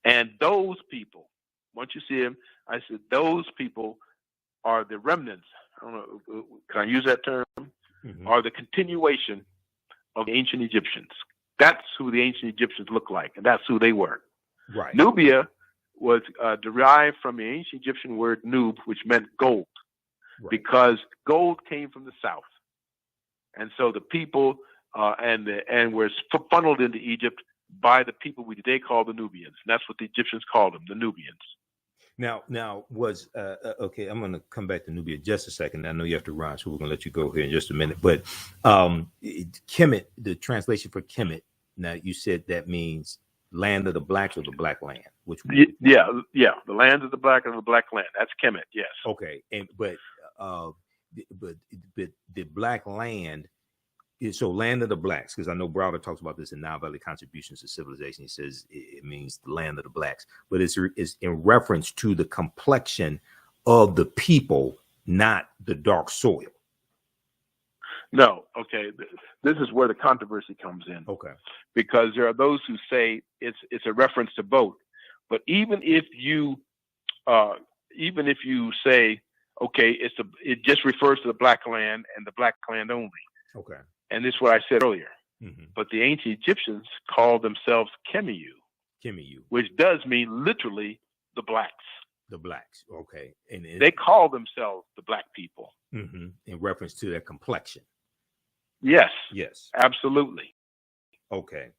And those people, once you see them, I said those people are the remnants. I don't know. Can I use that term? Mm-hmm. Are the continuation of the ancient Egyptians. That's who the ancient Egyptians look like, and that's who they were. Right. Nubia was derived from the ancient Egyptian word nub, which meant gold, right. Because gold came from the south, and so the people and were funneled into Egypt by the people we today call the Nubians, and that's what the Egyptians called them, the Nubians. Now was okay. I'm going to come back to Nubia just a second. I know you have to run, so we're going to let you go here in just a minute. But Kemet, the translation for Kemet. Now you said that means land of the blacks or the black land. Which yeah, the land of the black and the black land. That's Kemet. Yes. Okay, but the black land. So land of the blacks, because I know Browder talks about this in Nile Valley Contributions to Civilization. He says it means the land of the blacks, but it's in reference to the complexion of the people, not the dark soil. No, okay. This is where the controversy comes in. Okay. Because there are those who say it's a reference to both. But even if you say, okay, it just refers to the black land and the black land only. Okay. And this is what I said earlier. Mm-hmm. But the ancient Egyptians called themselves Kemiyu, which does mean literally the blacks. The blacks, okay. And they call themselves the black people. Mm-hmm. In reference to their complexion. Yes. Yes. Absolutely. Okay.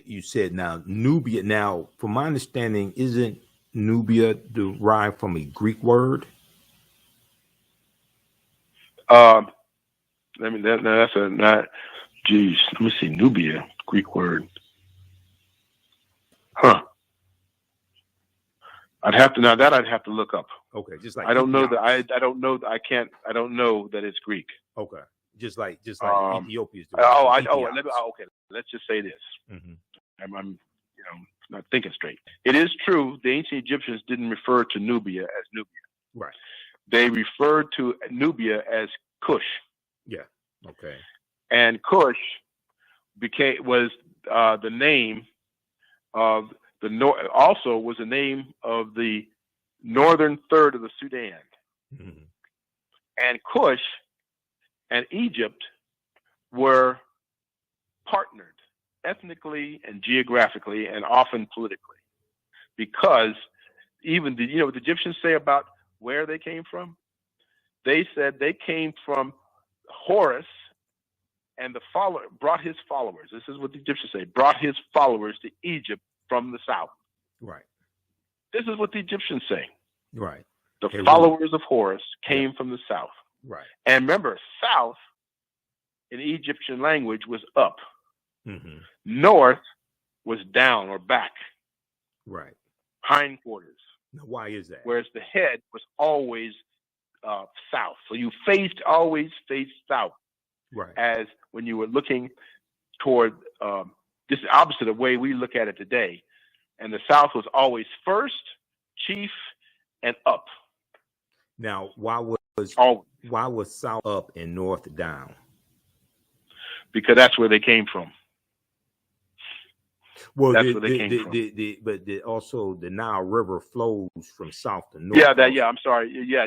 You said now Nubia. Now, from my understanding, isn't Nubia derived from a Greek word? That's not. Geez, let me see. Nubia, Greek word. Huh. I'd have to look up. Okay, just like I don't know that I don't know that I can't. I don't know that it's Greek. Okay, just like Ethiopia is. Okay. Let's just say this. Mm-hmm. I'm not thinking straight. It is true. The ancient Egyptians didn't refer to Nubia as Nubia. Right. They referred to Nubia as Kush. Yeah. Okay. And Kush was the name of the also was the name of the northern third of the Sudan. Mm-hmm. And Kush and Egypt were partnered ethnically and geographically and often politically, because even what the Egyptians say about where they came from. They said they came from Horus, and brought his followers. This is what the Egyptians say: brought his followers to Egypt from the south. Right. This is what the Egyptians say. Right. The followers of Horus came from the south. Right. And remember, south in Egyptian language was up. Mm-hmm. North was down or back. Right. Hindquarters. Now, why is that? Whereas the head was always south. So you always faced south. Right. As when you were looking toward this is opposite of the way we look at it today. And the south was always first, chief, and up. Now, why was south up and north down? Because that's where they came from. Well, that's where they came from. But also the Nile River flows from south to north. Yeah, I'm sorry. Yeah,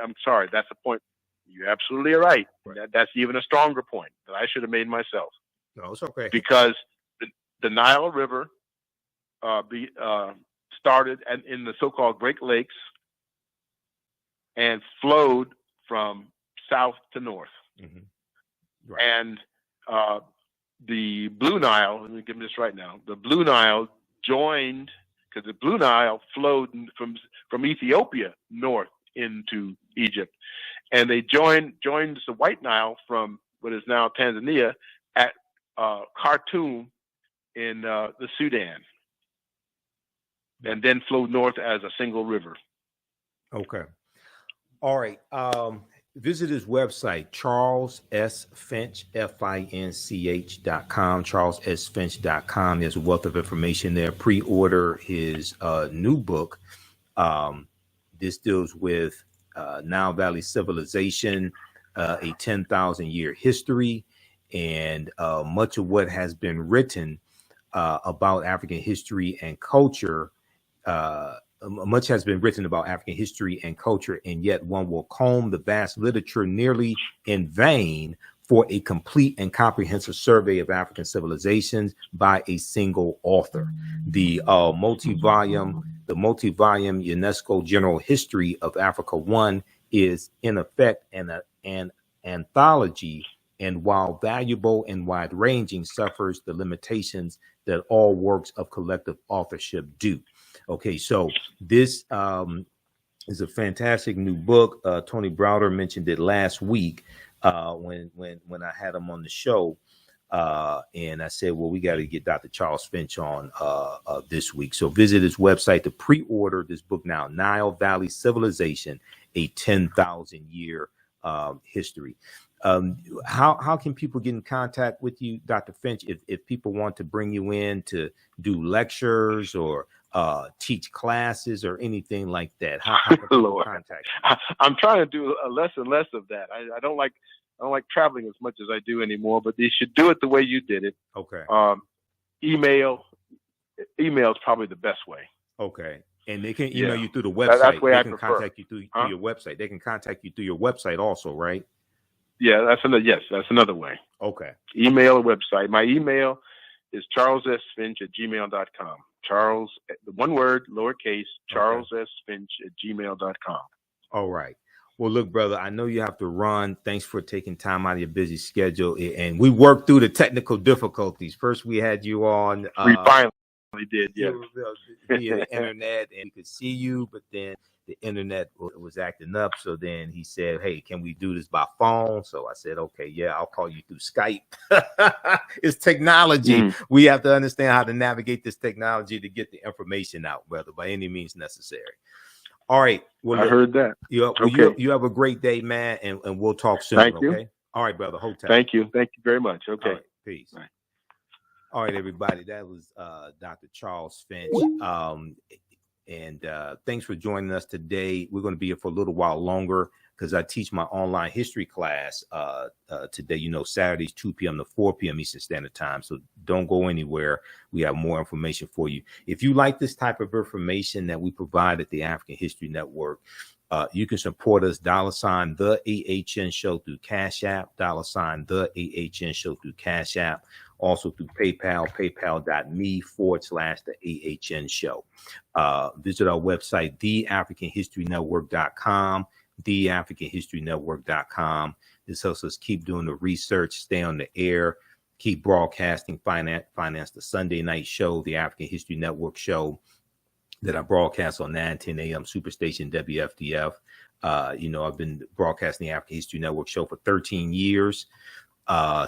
I'm sorry. That's the point. You're absolutely right. That's even a stronger point that I should have made myself. No, it's okay. Because the Nile River started in the so-called Great Lakes and flowed from south to north. Mm-hmm. Right. And the Blue Nile, let me give this right now, the Blue Nile joined, because the Blue Nile flowed from Ethiopia north into Egypt. And they joined the White Nile from what is now Tanzania at Khartoum in the Sudan, and then flowed north as a single river. Okay. All right. Visit his website, Charles S. Finch, FINCH.com, CharlesSFinch.com. There's a wealth of information there. Pre-order his new book. This deals with Nile Valley civilization, a 10,000-year history, and much of what has been written about African history and culture. Much has been written about African history and culture, and yet one will comb the vast literature nearly in vain for a complete and comprehensive survey of African civilizations by a single author. The multi-volume UNESCO General History of Africa 1 is in effect an anthology, and while valuable and wide-ranging, suffers the limitations that all works of collective authorship do. Okay, so this is a fantastic new book. Tony Browder mentioned it last week when I had him on the show, and I said, well, we got to get Dr. Charles Finch on this week. So visit his website to pre-order this book now, Nile Valley Civilization, a 10,000-year history. How can people get in contact with you, Dr. Finch, if people want to bring you in to do lectures or teach classes or anything like that? How can people contact you? I'm trying to do less and less of that. I don't like traveling as much as I do anymore, but they should do it the way you did it. Okay. Email is probably the best way. Okay. And they can email you through the website. That's the way they I can prefer. Contact you through your website. They can contact you through your website also, right? Yeah, that's another way. Okay. Email or website. My email is charlessfinch@gmail.com. Charles, one word, lowercase, charlessfinch@gmail.com. All right. Well, look, brother, I know you have to run. Thanks for taking time out of your busy schedule. And we worked through the technical difficulties. First, we had you on. We finally did, yeah. Via the internet, and we could see you, but then the internet was acting up. So then he said, hey, can we do this by phone? So I said, okay, yeah, I'll call you through Skype. It's technology. We have to understand how to navigate this technology to get the information out, brother, by any means necessary. All right. Well, I heard that. You have a great day, man, and we'll talk soon. Thank you. Okay. All right, brother. Hold tight. Thank you. Thank you very much. Okay. Right, peace. All right, everybody. That was Dr. Charles Finch. And thanks for joining us today. We're going to be here for a little while longer because I teach my online history class today, Saturdays, 2 p.m. to 4 p.m. Eastern Standard Time. So don't go anywhere. We have more information for you. If you like this type of information that we provide at the African History Network, you can support us, $ the AHN Show through Cash App, $ the AHN Show through Cash App. Also through PayPal, paypal.me/the AHN Show. Visit our website, theafricanhistorynetwork.com, theafricanhistorynetwork.com. This helps us keep doing the research, stay on the air, keep broadcasting, finance the Sunday night show, the African History Network show that I broadcast on 9:10 a.m. Superstation WFDF. I've been broadcasting the African History Network show for 13 years.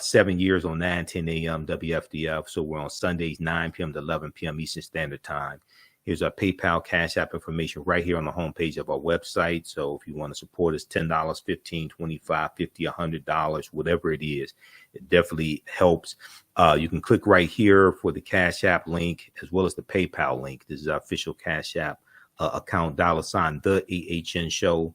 7 years on 9:10 a.m. WFDF. So we're on Sundays, 9 p.m. to 11 p.m. Eastern Standard Time. Here's our PayPal, Cash App information right here on the homepage of our website. So if you want to support us, $10, $15, $25, $50, $100, whatever it is, it definitely helps. You can click right here for the Cash App link as well as the PayPal link. This is our official Cash App account, $ the AHN Show.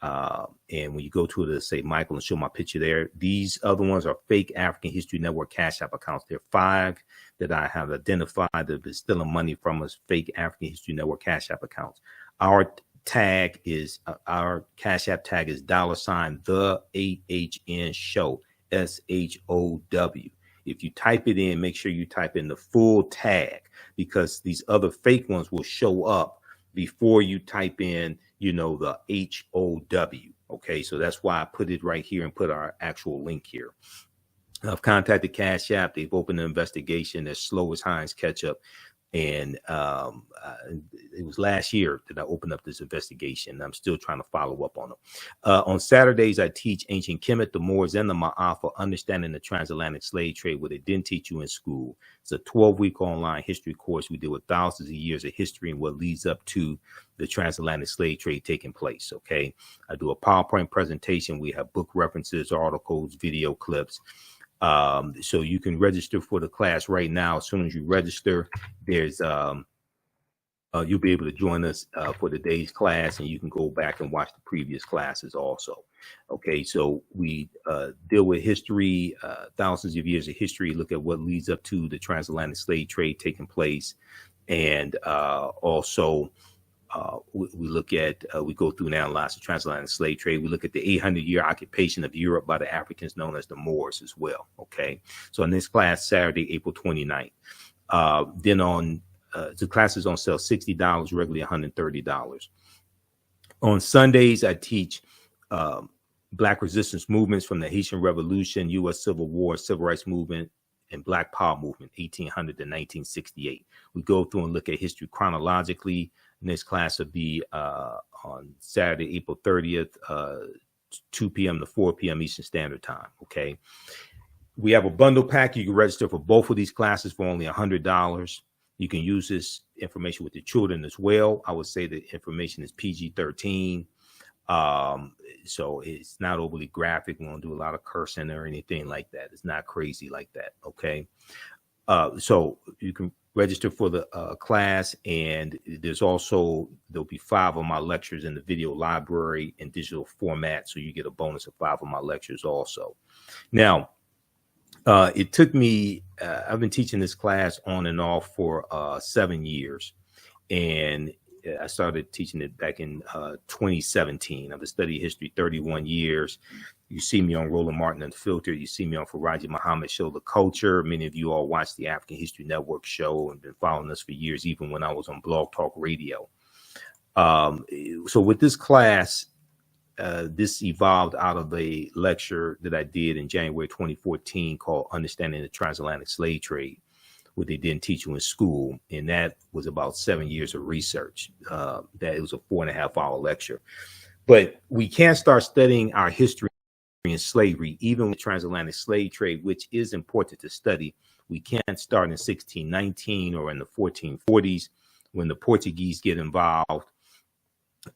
And when you go to it, say Michael and show my picture there. These other ones are fake African History Network Cash App accounts. There are 5 that I have identified that have been stealing money from us, fake African History Network Cash App accounts. Our tag is, our Cash App tag is $ the AHN show, SHOW. If you type it in, make sure you type in the full tag, because these other fake ones will show up before you type in, you know, the HOW. Okay, so that's why I put it right here and put our actual link here. I've contacted Cash App. They've opened an investigation. They're slow as Heinz ketchup. And it was last year that I opened up this investigation. I'm still trying to follow up on them. On Saturdays, I teach ancient Kemet, the Moors, and the Ma'afa, understanding the transatlantic slave trade, what they didn't teach you in school. It's a 12-week online history course. We deal with thousands of years of history and what leads up to the transatlantic slave trade taking place. Okay, I do a PowerPoint presentation. We have book references, articles, video clips. So you can register for the class right now. As soon as you register, there's you'll be able to join us for the day's class, and you can go back and watch the previous classes also. Okay, so we deal with history, thousands of years of history, look at what leads up to the transatlantic slave trade taking place, and also we look at, we go through and analyze the transatlantic slave trade. We look at the 800-year occupation of Europe by the Africans known as the Moors as well. Okay, so in this class, Saturday, April 29th. Then on the class is on sale, $60, regularly $130. On Sundays, I teach Black resistance movements from the Haitian Revolution, U.S. Civil War, Civil Rights Movement, and Black Power Movement, 1800 to 1968. We go through and look at history chronologically. This class will be on Saturday, April 30th, 2 p.m. to 4 p.m. Eastern Standard Time. Okay. We have a bundle pack. You can register for both of these classes for only $100. You can use this information with the children as well. I would say the information is PG-13. So it's not overly graphic. We won't do a lot of cursing or anything like that. It's not crazy like that. Okay. So you can register for the class, and there'll be 5 of my lectures in the video library in digital format. So you get a bonus of 5 of my lectures also. Now, it took me, I've been teaching this class on and off for 7 years, and I started teaching it back in 2017. I've studied history 31 years. You see me on Roland Martin Unfiltered. You see me on Faraji Muhammad Show, The Culture. Many of you all watch the African History Network show and been following us for years, even when I was on Blog Talk Radio. So with this class, this evolved out of a lecture that I did in January 2014 called Understanding the Transatlantic Slave Trade, what they didn't teach you in school. And that was about 7 years of research. That it was a 4.5-hour lecture. But we can't start studying our history in slavery, even with transatlantic slave trade, which is important to study. We can't start in 1619 or in the 1440s when the Portuguese get involved.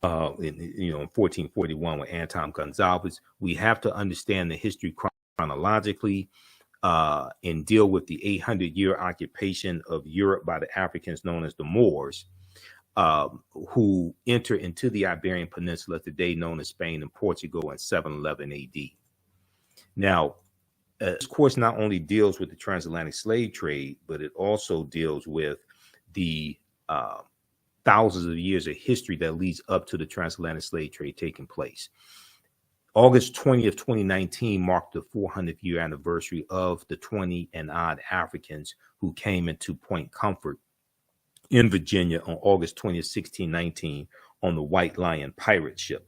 In 1441 with Anton Gonzalez. We have to understand the history chronologically and deal with the 800-year occupation of Europe by the Africans known as the Moors, who enter into the Iberian Peninsula today known as Spain and Portugal in 711 AD. Now, this course not only deals with the transatlantic slave trade, but it also deals with the thousands of years of history that leads up to the transatlantic slave trade taking place. August 20th, 2019 marked the 400th year anniversary of the 20 and odd Africans who came into Point Comfort in Virginia on August 20th, 1619 on the White Lion pirate ship,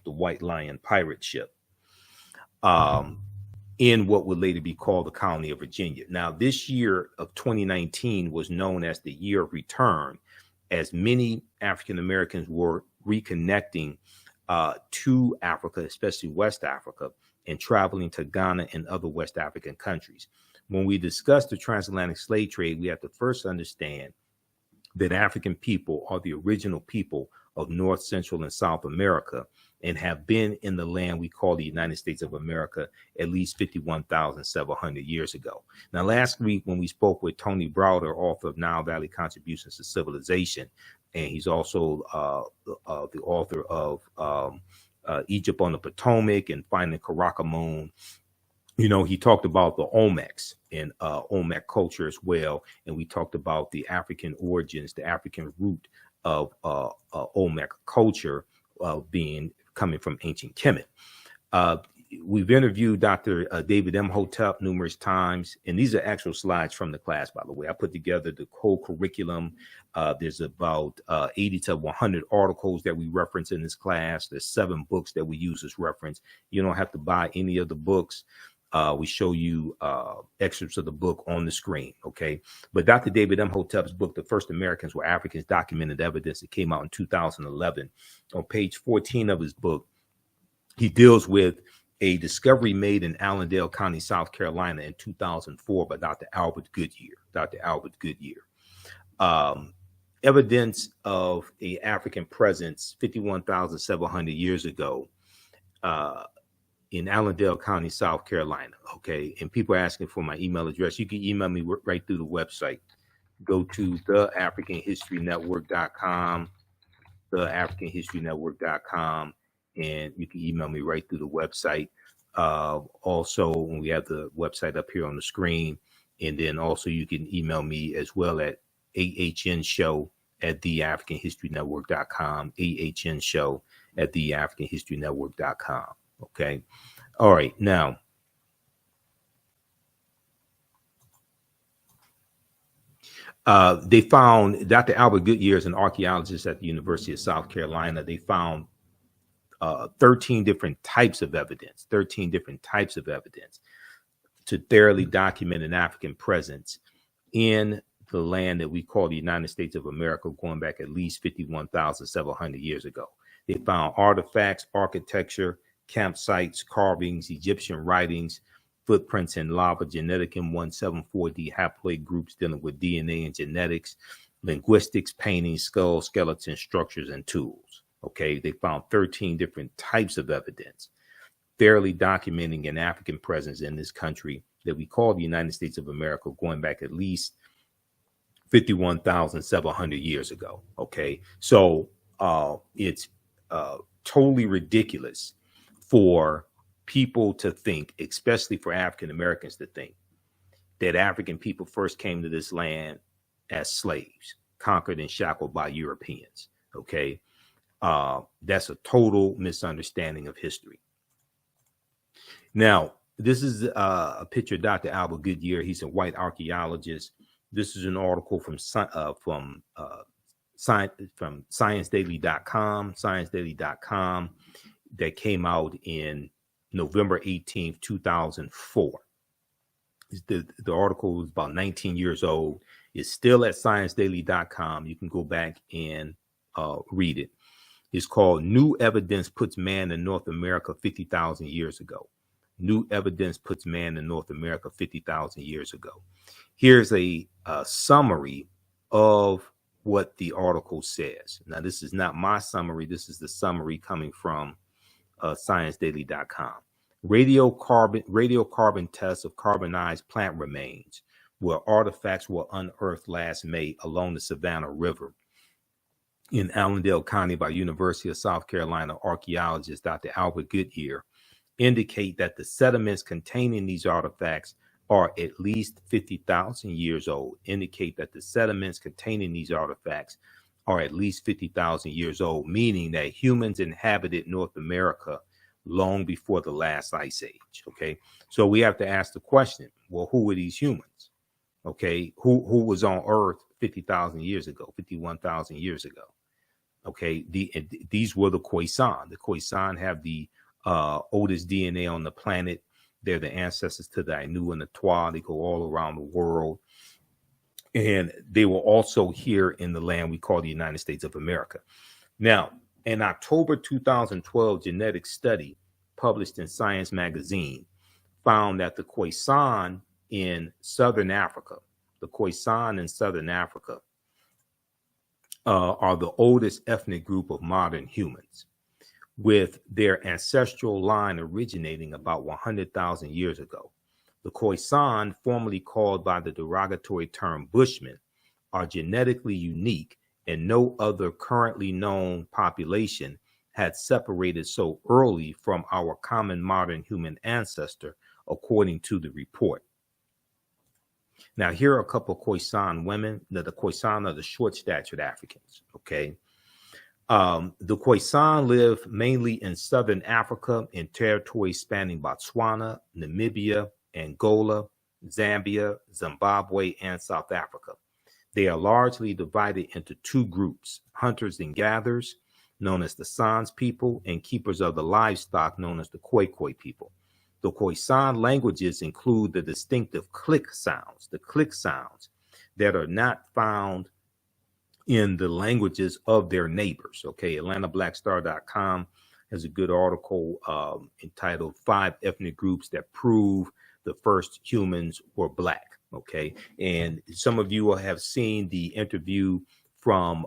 in what would later be called the colony of Virginia. Now, this year of 2019 was known as the year of return, as many African Americans were reconnecting to Africa, especially West Africa, and traveling to Ghana and other West African countries. When we discuss the transatlantic slave trade, we have to first understand that African people are the original people of North, Central, and South America, and have been in the land we call the United States of America at least 51,700 years ago. Now, last week when we spoke with Tony Browder, author of Nile Valley Contributions to Civilization, and he's also the author of Egypt on the Potomac and finding Karakorum. You know, he talked about the Olmecs and Olmec culture as well. And we talked about the African origins, the African root of Olmec culture coming from ancient Kemet. We've interviewed Dr. David Imhotep numerous times, and these are actual slides from the class, by the way. I put together the whole curriculum. There's about 80 to 100 articles that we reference in this class. There's 7 books that we use as reference. You don't have to buy any of the books. We show you excerpts of the book on the screen, okay? But Dr. David Imhotep's book, The First Americans Were Africans, Documented Evidence, it came out in 2011. On page 14 of his book, he deals with a discovery made in Allendale County, South Carolina in 2004 by Dr. Albert Goodyear. Evidence of a African presence 51,700 years ago in Allendale County, South Carolina. Okay. And people are asking for my email address. You can email me right through the website. Go to theafricanhistorynetwork.com, theafricanhistorynetwork.com, and you can email me right through the website. Also, we have the website up here on the screen. And then also you can email me as well at ahnshow@theafricanhistorynetwork.com, ahnshow@theafricanhistorynetwork.com. Okay. All right. Now, they found, Dr. Albert Goodyear is an archaeologist at the University of South Carolina. They found 13 different types of evidence to thoroughly document an African presence in the land that we call the United States of America, going back at least 51,700 years ago. They found artifacts, architecture, campsites, carvings, Egyptian writings, footprints in lava, genetic M174D haploid groups dealing with DNA and genetics, linguistics, paintings, skulls, skeletons, structures, and tools. Okay, they found 13 different types of evidence thoroughly documenting an African presence in this country that we call the United States of America, going back at least 51,700 years ago. Okay, so it's totally ridiculous for people to think, especially for African Americans to think, that African people first came to this land as slaves, conquered and shackled by Europeans. Okay, that's a total misunderstanding of history. Now, this is a picture of Dr. Albert Goodyear. He's a white archaeologist. This is an article from ScienceDaily.com, that came out in November 18th, 2004. The article is about 19 years old. It's still at ScienceDaily.com. You can go back and read it. It's called New Evidence Puts Man in North America 50,000 Years Ago. New evidence puts man in North America 50,000 years ago. Here's a summary of what the article says. Now, this is not my summary. This is the summary coming from ScienceDaily.com. Radiocarbon tests of carbonized plant remains, where artifacts were unearthed last May along the Savannah River in Allendale County by University of South Carolina archaeologist Dr. Albert Goodyear, indicate that the sediments containing these artifacts are at least 50,000 years old. Indicate that the sediments containing these artifacts are at least 50,000 years old, meaning that humans inhabited North America long before the last ice age. Okay, so we have to ask the question: well, who were these humans? Okay, who was on Earth 50,000 years ago, 51,000 years ago? Okay, these were the Khoisan. The Khoisan have the oldest DNA on the planet. They're the ancestors to the Ainu and the Twa. They go all around the world. And they were also here in the land we call the United States of America. Now, in October 2012, genetic study published in Science magazine found that the Khoisan in Southern Africa, are the oldest ethnic group of modern humans, with their ancestral line originating about 100,000 years ago. The Khoisan, formerly called by the derogatory term Bushmen, are genetically unique, and no other currently known population had separated so early from our common modern human ancestor, according to the report. Now, here are a couple of Khoisan women. Now, the Khoisan are the short-statured Africans, okay? The Khoisan live mainly in southern Africa in territories spanning Botswana, Namibia, Angola, Zambia, Zimbabwe, and South Africa. They are largely divided into two groups: hunters and gatherers, known as the Sans people, and keepers of the livestock, known as the Khoikhoi people. The Khoisan languages include the distinctive click sounds, that are not found in the languages of their neighbors. Okay, AtlantaBlackStar.com has a good article entitled 5 Ethnic Groups That Prove the First Humans Were Black. Okay, and some of you will have seen the interview from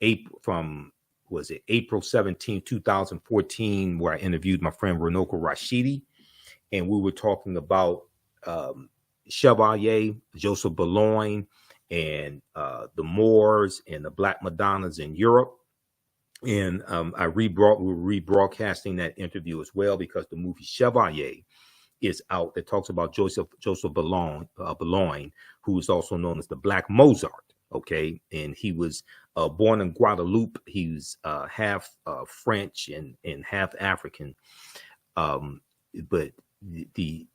April 17, 2014, where I interviewed my friend Renoko Rashidi, and we were talking about Chevalier, Joseph Boulogne, and the Moors and the Black Madonnas in Europe. And we're rebroadcasting that interview as well, because the movie Chevalier is out that talks about Joseph Boulogne, who is also known as the Black Mozart. Okay, and he was born in Guadeloupe. He was half French and half African. But the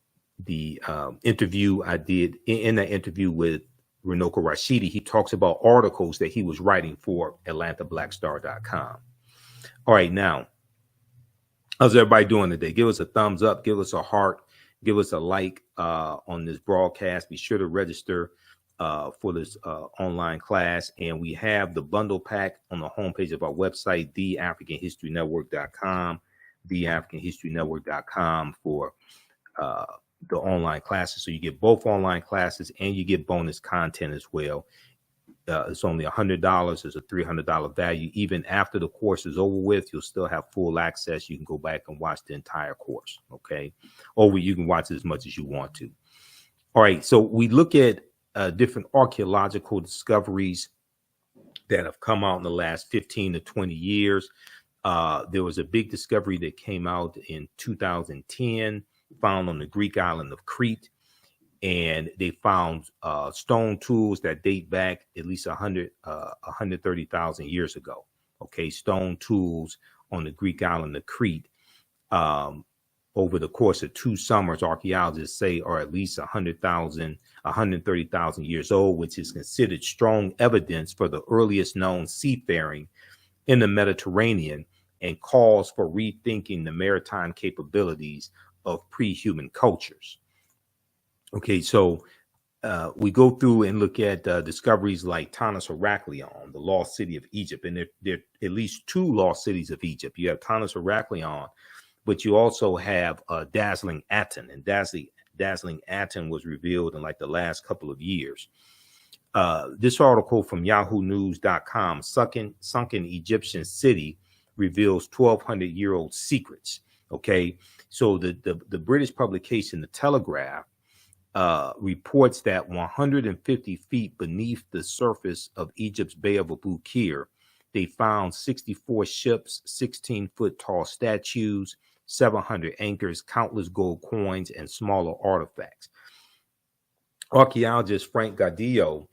interview I did, in that interview with Renoko Rashidi, he talks about articles that he was writing for AtlantaBlackStar.com. All right, now, how's everybody doing today? Give us a thumbs up, give us a heart, give us a like on this broadcast. Be sure to register for this online class. And we have the bundle pack on the homepage of our website, theafricanhistorynetwork.com, theafricanhistorynetwork.com, for the online classes. So you get both online classes and you get bonus content as well. It's only $100. It's a $300 value. Even after the course is over with, you'll still have full access. You can go back and watch the entire course, okay? Or you can watch as much as you want to. All right, so we look at different archaeological discoveries that have come out in the last 15 to 20 years. There was a big discovery that came out in 2010, found on the Greek island of Crete. And they found stone tools that date back at least 130,000 years ago. Okay, stone tools on the Greek island of Crete. Over the course of 2 summers, archaeologists say are at least 130,000 years old, which is considered strong evidence for the earliest known seafaring in the Mediterranean, and calls for rethinking the maritime capabilities of pre-human cultures. Okay, so we go through and look at discoveries like Tanis Heraklion, the lost city of Egypt. And there are at least 2 lost cities of Egypt. You have Tanis Heraklion, but you also have Dazzling Aten. And Dazzling Aten was revealed in like the last couple of years. This article from yahoonews.com, Sunken Egyptian City reveals 1,200-year-old secrets. Okay, so the British publication, The Telegraph, reports that 150 feet beneath the surface of Egypt's Bay of Abu Qir, they found 64 ships, 16-foot tall statues, 700 anchors, countless gold coins, and smaller artifacts. Archaeologist Frank Gardillo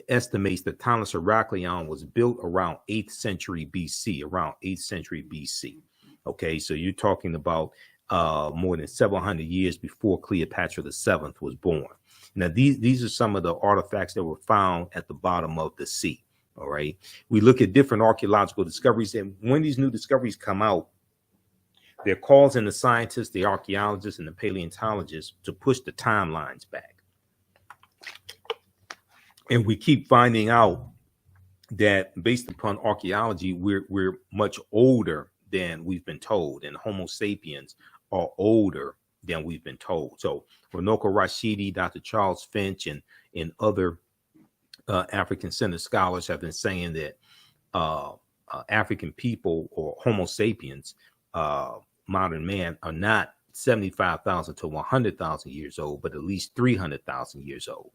estimates that Tanis Heraklion was built around 8th century BC, Okay, so you're talking about more than 700 years before Cleopatra VII was born. Now, these are some of the artifacts that were found at the bottom of the sea. All right. We look at different archaeological discoveries, and when these new discoveries come out, they're causing the scientists, the archaeologists, and the paleontologists to push the timelines back. And we keep finding out that based upon archaeology, we're much older than we've been told, and Homo sapiens are older than we've been told. So Renoko Rashidi, Dr. Charles Finch, and other African-centered scholars have been saying that African people, or Homo sapiens, modern man, are not 75,000 to 100,000 years old, but at least 300,000 years old.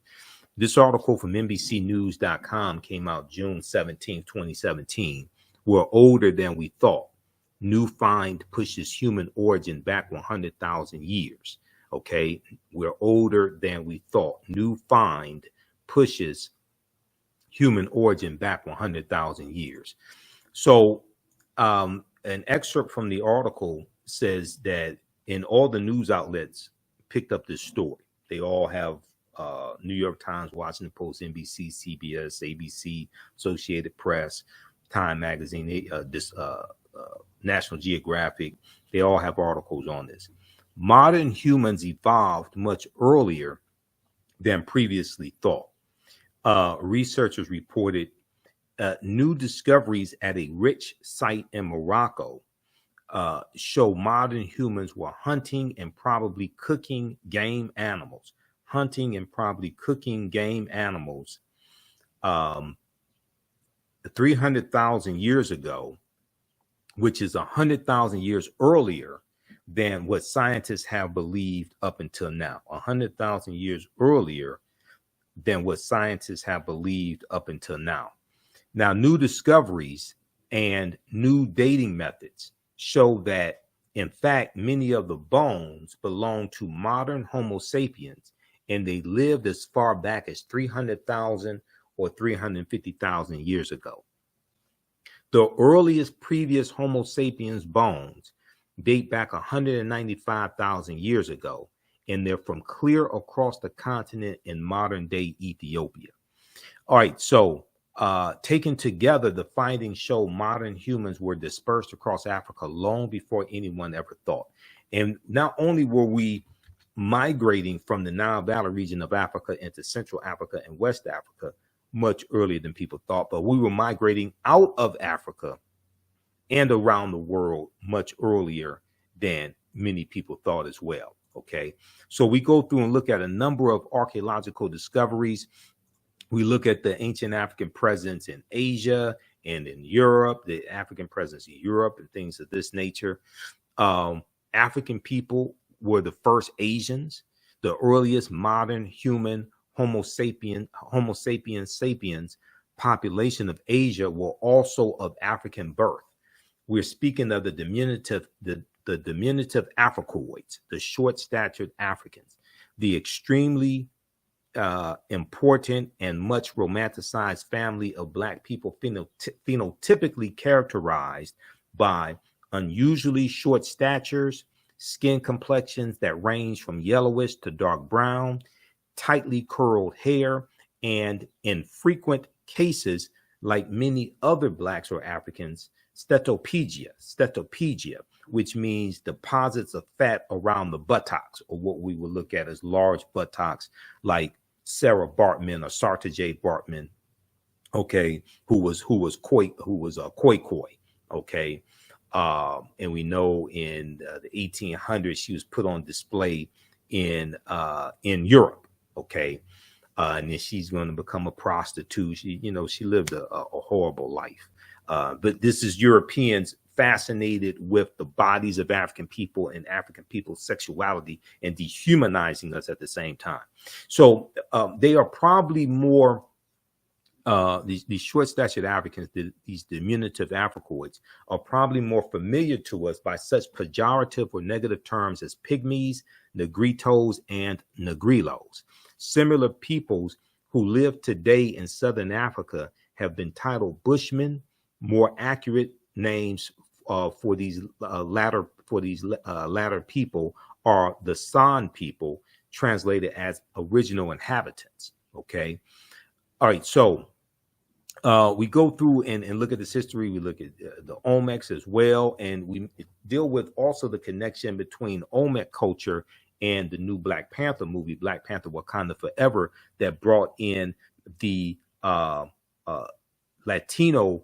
This article from NBCnews.com came out June 17, 2017, we're older than we thought. New find pushes human origin back 100,000 years. Okay, we're older than we thought. New find pushes human origin back 100,000 years. So an excerpt from the article says that in all the news outlets picked up this story. They all have New York Times, Washington Post, NBC, CBS, ABC, Associated Press, Time Magazine, National Geographic. They all have articles on this. Modern humans evolved much earlier than previously thought. Researchers reported new discoveries at a rich site in Morocco show modern humans were hunting and probably cooking game animals. 300,000 years ago, which is 100,000 years earlier than what scientists have believed up until now. 100,000 years earlier than what scientists have believed up until now. Now, new discoveries and new dating methods show that, in fact, many of the bones belong to modern Homo sapiens, and they lived as far back as 300,000 or 350,000 years ago. The earliest previous Homo sapiens bones date back 195,000 years ago, and they're from clear across the continent in modern-day Ethiopia. All right, so taken together, the findings show modern humans were dispersed across Africa long before anyone ever thought. And not only were we migrating from the Nile Valley region of Africa into Central Africa and West Africa much earlier than people thought, but we were migrating out of Africa and around the world much earlier than many people thought as well. Okay, so we go through and look at a number of archaeological discoveries. We look at the ancient African presence in Asia and in Europe, the African presence in Europe and things of this nature. African people were the first Asians. The earliest modern human Homo sapiens population of Asia were also of African birth. We're speaking of the diminutive Africoids, the short-statured Africans, the extremely important and much romanticized family of Black people phenotypically characterized by unusually short statures, skin complexions that range from yellowish to dark brown, tightly curled hair, and in frequent cases, like many other Blacks or Africans, stetophagia, which means deposits of fat around the buttocks, or what we would look at as large buttocks, like Sarah Bartman or Sarta J. Bartman, okay, who was a Khoikhoi, okay, and we know in the 1800s she was put on display in Europe, okay, and then she's going to become a prostitute. She lived a horrible life, but this is Europeans fascinated with the bodies of African people and African people's sexuality and dehumanizing us at the same time. So they are probably more, these short-statured Africans, these diminutive Africoids, are probably more familiar to us by such pejorative or negative terms as pygmies, negritos, and negrilos. Similar peoples who live today in Southern Africa have been titled Bushmen. More accurate names for these latter people are the San people, translated as original inhabitants. Okay, all right. So we go through and look at this history. We look at the Olmecs as well, and we deal with also the connection between Olmec culture and the new Black Panther movie, Black Panther: Wakanda Forever, that brought in the Latino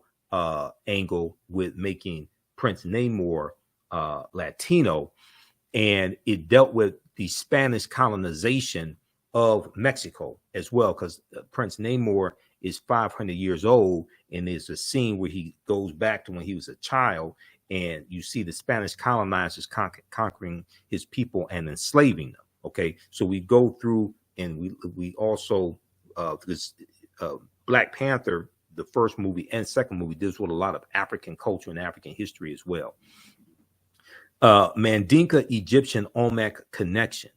angle with making Prince Namor Latino, and it dealt with the Spanish colonization of Mexico as well, because Prince Namor is 500 years old, and there's a scene where he goes back to when he was a child, and you see the Spanish colonizers conquering his people and enslaving them. Okay, so we go through and we also this Black Panther the first movie and second movie deals with a lot of African culture and African history as well. Mandinka Egyptian Olmec connection.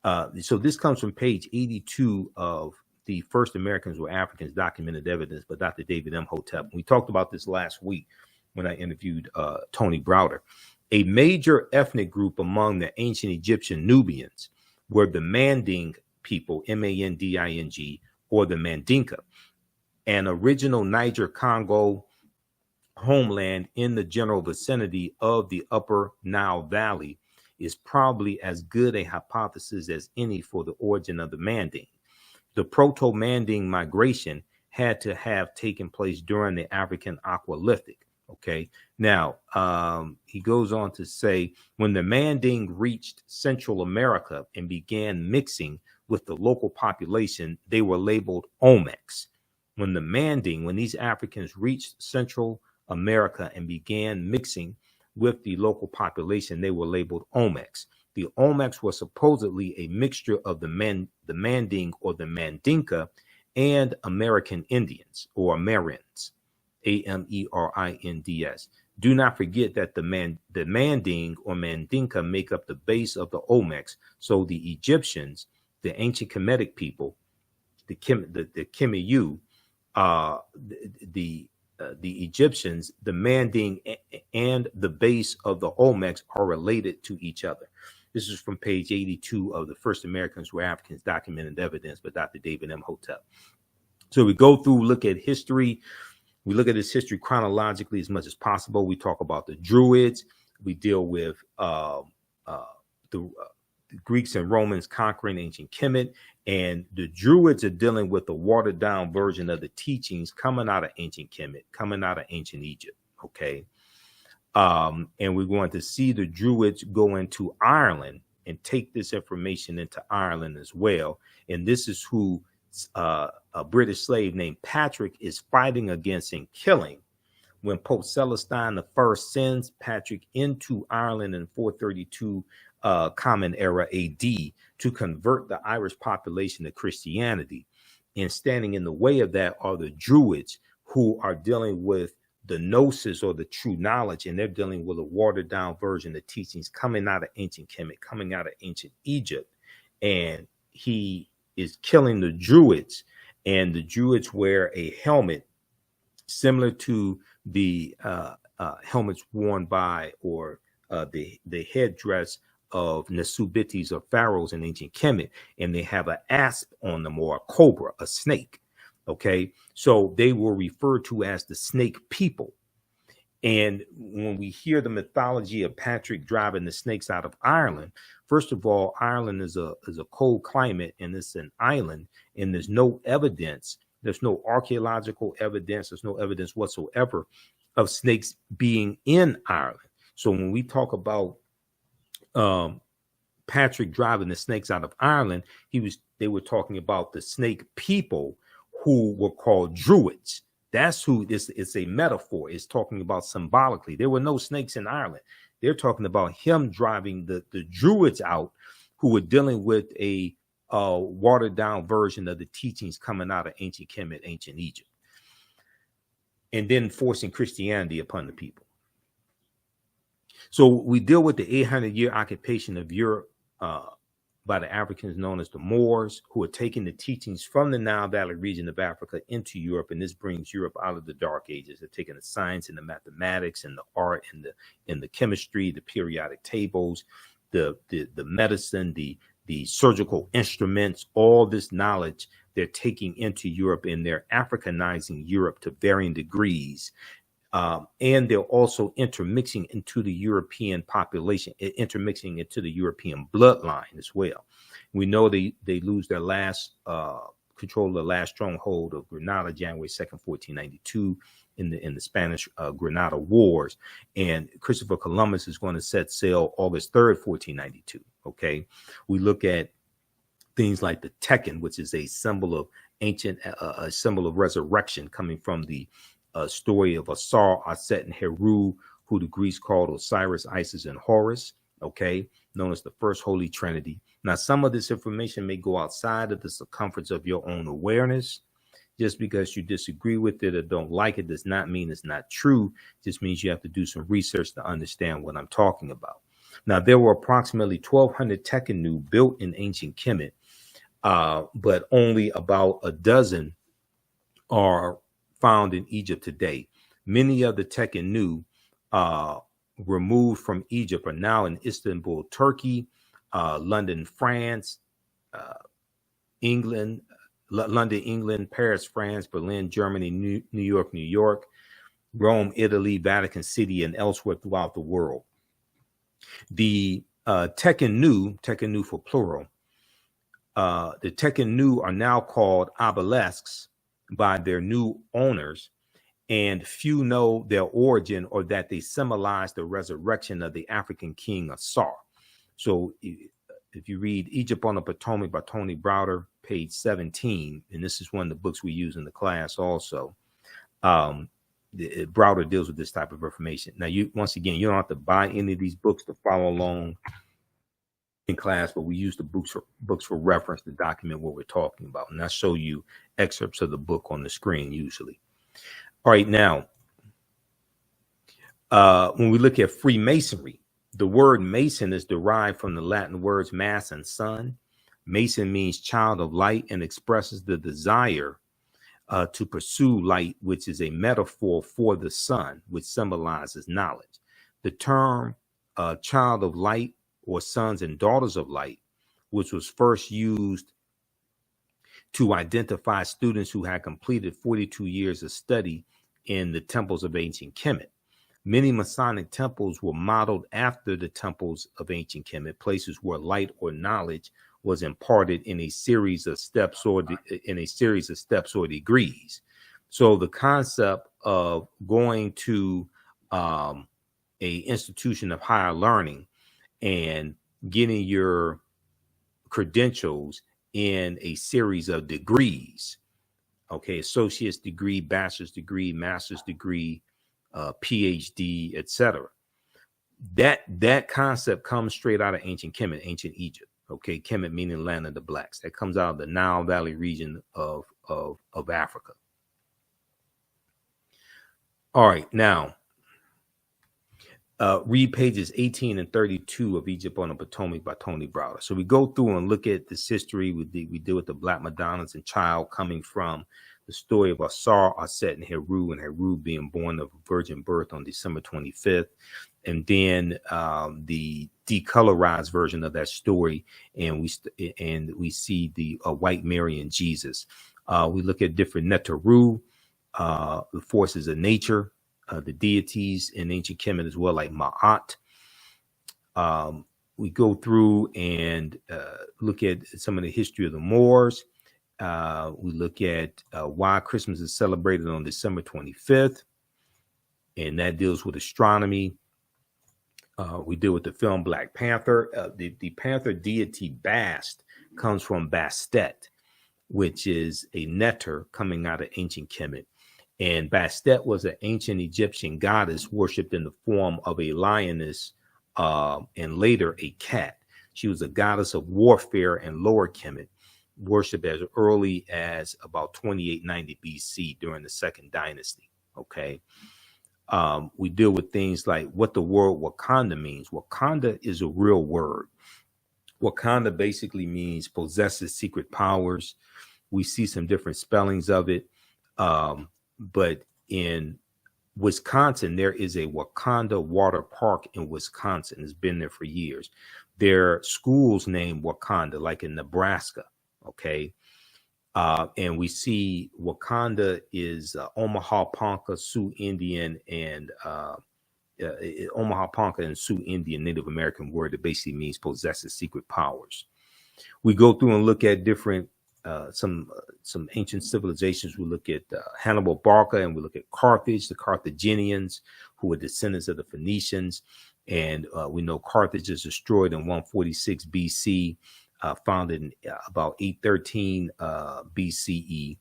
So this comes from page 82 of The First Americans Were Africans, Documented Evidence by Dr. David Imhotep. We talked about this last week when I interviewed Tony Browder. A major ethnic group among the ancient Egyptian Nubians were the Manding people, Manding, or the Mandinka, an original Niger-Congo homeland in the general vicinity of the upper Nile Valley is probably as good a hypothesis as any for the origin of the Manding. The Proto-Manding migration had to have taken place during the African Aqualithic. Okay, now he goes on to say, when the Manding reached Central America and began mixing with the local population, they were labeled Olmecs. When these Africans reached Central America and began mixing with the local population, they were labeled Olmecs. The Olmecs were supposedly a mixture of the Manding or the Mandinka and American Indians or Amerins, Amerinds. Do not forget that the Manding or Mandinka make up the base of the Olmecs. So the Egyptians, the ancient Kemetic people, the Kemiyu, the Egyptians, the Manding, and the base of the Olmecs are related to each other. This is from page 82 of The First Americans Were Africans, Documented Evidence by Dr. David Imhotep. So we go through, look at history. We look at this history chronologically as much as possible. We talk about the Druids. We deal with the Greeks and Romans conquering ancient Kemet. And the Druids are dealing with a watered down version of the teachings coming out of ancient Kemet, coming out of ancient Egypt. Okay. And we're going to see the Druids go into Ireland and take this information into Ireland as well. And this is who a British slave named Patrick is fighting against and killing when Pope Celestine I sends Patrick into Ireland in 432 Common Era AD to convert the Irish population to Christianity. And standing in the way of that are the Druids, who are dealing with the gnosis or the true knowledge, and they're dealing with a watered down version of teachings coming out of ancient Kemet, coming out of ancient Egypt. And he is killing the Druids, and the Druids wear a helmet similar to the helmets worn by or the headdress of Nasubitis or pharaohs in ancient Kemet, and they have an asp on them or a cobra, a snake. Okay, so they were referred to as the snake people. And when we hear the mythology of Patrick driving the snakes out of Ireland, first of all, Ireland is a cold climate, and it's an island, and there's no evidence, there's no archaeological evidence, there's no evidence whatsoever of snakes being in Ireland. So when we talk about Patrick driving the snakes out of Ireland, they were talking about the snake people who were called Druids. That's who this is. A metaphor. It's talking about symbolically. There were no snakes in Ireland. They're talking about him driving the Druids out, who were dealing with a watered down version of the teachings coming out of ancient Kemet, ancient Egypt, and then forcing Christianity upon the people. So we deal with the 800-year occupation of Europe by the Africans known as the Moors, who are taking the teachings from the Nile Valley region of Africa into Europe, and this brings Europe out of the Dark Ages. They're taking the science and the mathematics and the art and the chemistry, the periodic tables, the medicine, the surgical instruments, all this knowledge they're taking into Europe, and they're Africanizing Europe to varying degrees. And they're also intermixing into the European population, intermixing into the European bloodline as well. We know they lose their last control of the last stronghold of Granada, January 2nd, 1492, in the Spanish Granada Wars. And Christopher Columbus is going to set sail August 3rd, 1492. Okay, we look at things like the Tekken, which is a symbol of ancient, a symbol of resurrection coming from the story of Asar, Aset, and Heru, who the Greeks called Osiris, Isis, and Horus, okay, known as the First Holy Trinity. Now, some of this information may go outside of the circumference of your own awareness. Just because you disagree with it or don't like it does not mean it's not true. It just means you have to do some research to understand what I'm talking about. Now, there were approximately 1,200 Tekhenu built in ancient Kemet, but only about a dozen are found in Egypt today. Many of the Tekhenu removed from Egypt are now in Istanbul, Turkey, London, France, England, London, England, Paris, France, Berlin, Germany, New York, Rome, Italy, Vatican City, and elsewhere throughout the world. The Tekhenu for plural, the Tekhenu are now called obelisks by their new owners, and few know their origin or that they symbolize the resurrection of the African king Asar. So if you read Egypt on the Potomac by Tony Browder, page 17, and this is one of the books we use in the class also, Browder deals with this type of information. Now, once again, you don't have to buy any of these books to follow along in class, but we use the books for reference to document what we're talking about. And I show you excerpts of the book on the screen usually. All right, now, when we look at Freemasonry, the word Mason is derived from the Latin words mass and sun. Mason means child of light and expresses the desire to pursue light, which is a metaphor for the sun, which symbolizes knowledge. The term child of light or sons and daughters of light, which was first used to identify students who had completed 42 years of study in the temples of ancient Kemet. Many Masonic temples were modeled after the temples of ancient Kemet, places where light or knowledge was imparted in a series of steps or degrees. So the concept of going to a institution of higher learning and getting your credentials in a series of degrees, okay, associate's degree, bachelor's degree, master's degree, PhD, etc. That concept comes straight out of ancient Kemet, ancient Egypt. Okay, Kemet meaning land of the blacks. That comes out of the Nile Valley region of Africa. All right, now read pages 18 and 32 of Egypt on the Potomac by Tony Browder. So we go through and look at this history. We deal with the Black Madonnas and child coming from the story of Asar, Aset, and Heru being born of a virgin birth on December 25th. And then the decolorized version of that story, and we see the white Mary and Jesus. We look at different Neteru, the forces of nature, the deities in ancient Kemet as well, like Ma'at. We go through and look at some of the history of the Moors. We look at why Christmas is celebrated on December 25th, and that deals with astronomy. We deal with the film Black Panther. The Panther deity Bast comes from Bastet, which is a neter coming out of ancient Kemet. And Bastet was an ancient Egyptian goddess worshipped in the form of a lioness and later a cat. She was a goddess of warfare in Lower Kemet, worshipped as early as about 2890 BC during the Second Dynasty. Okay. We deal with things like what the word Wakanda means. Wakanda is a real word. Wakanda basically means possesses secret powers. We see some different spellings of it. But in Wisconsin, there is a Wakanda Water Park in Wisconsin. It's been there for years. There are schools named Wakanda, like in Nebraska. Okay. And we see Wakanda is Omaha Ponca, Sioux Indian, and Omaha Ponca and Sioux Indian Native American word that basically means possesses secret powers. We go through and look at different some ancient civilizations. We look at Hannibal Barca, and we look at Carthage, the Carthaginians, who were descendants of the Phoenicians. And we know Carthage is destroyed in 146 BC, founded in about 813 BCE,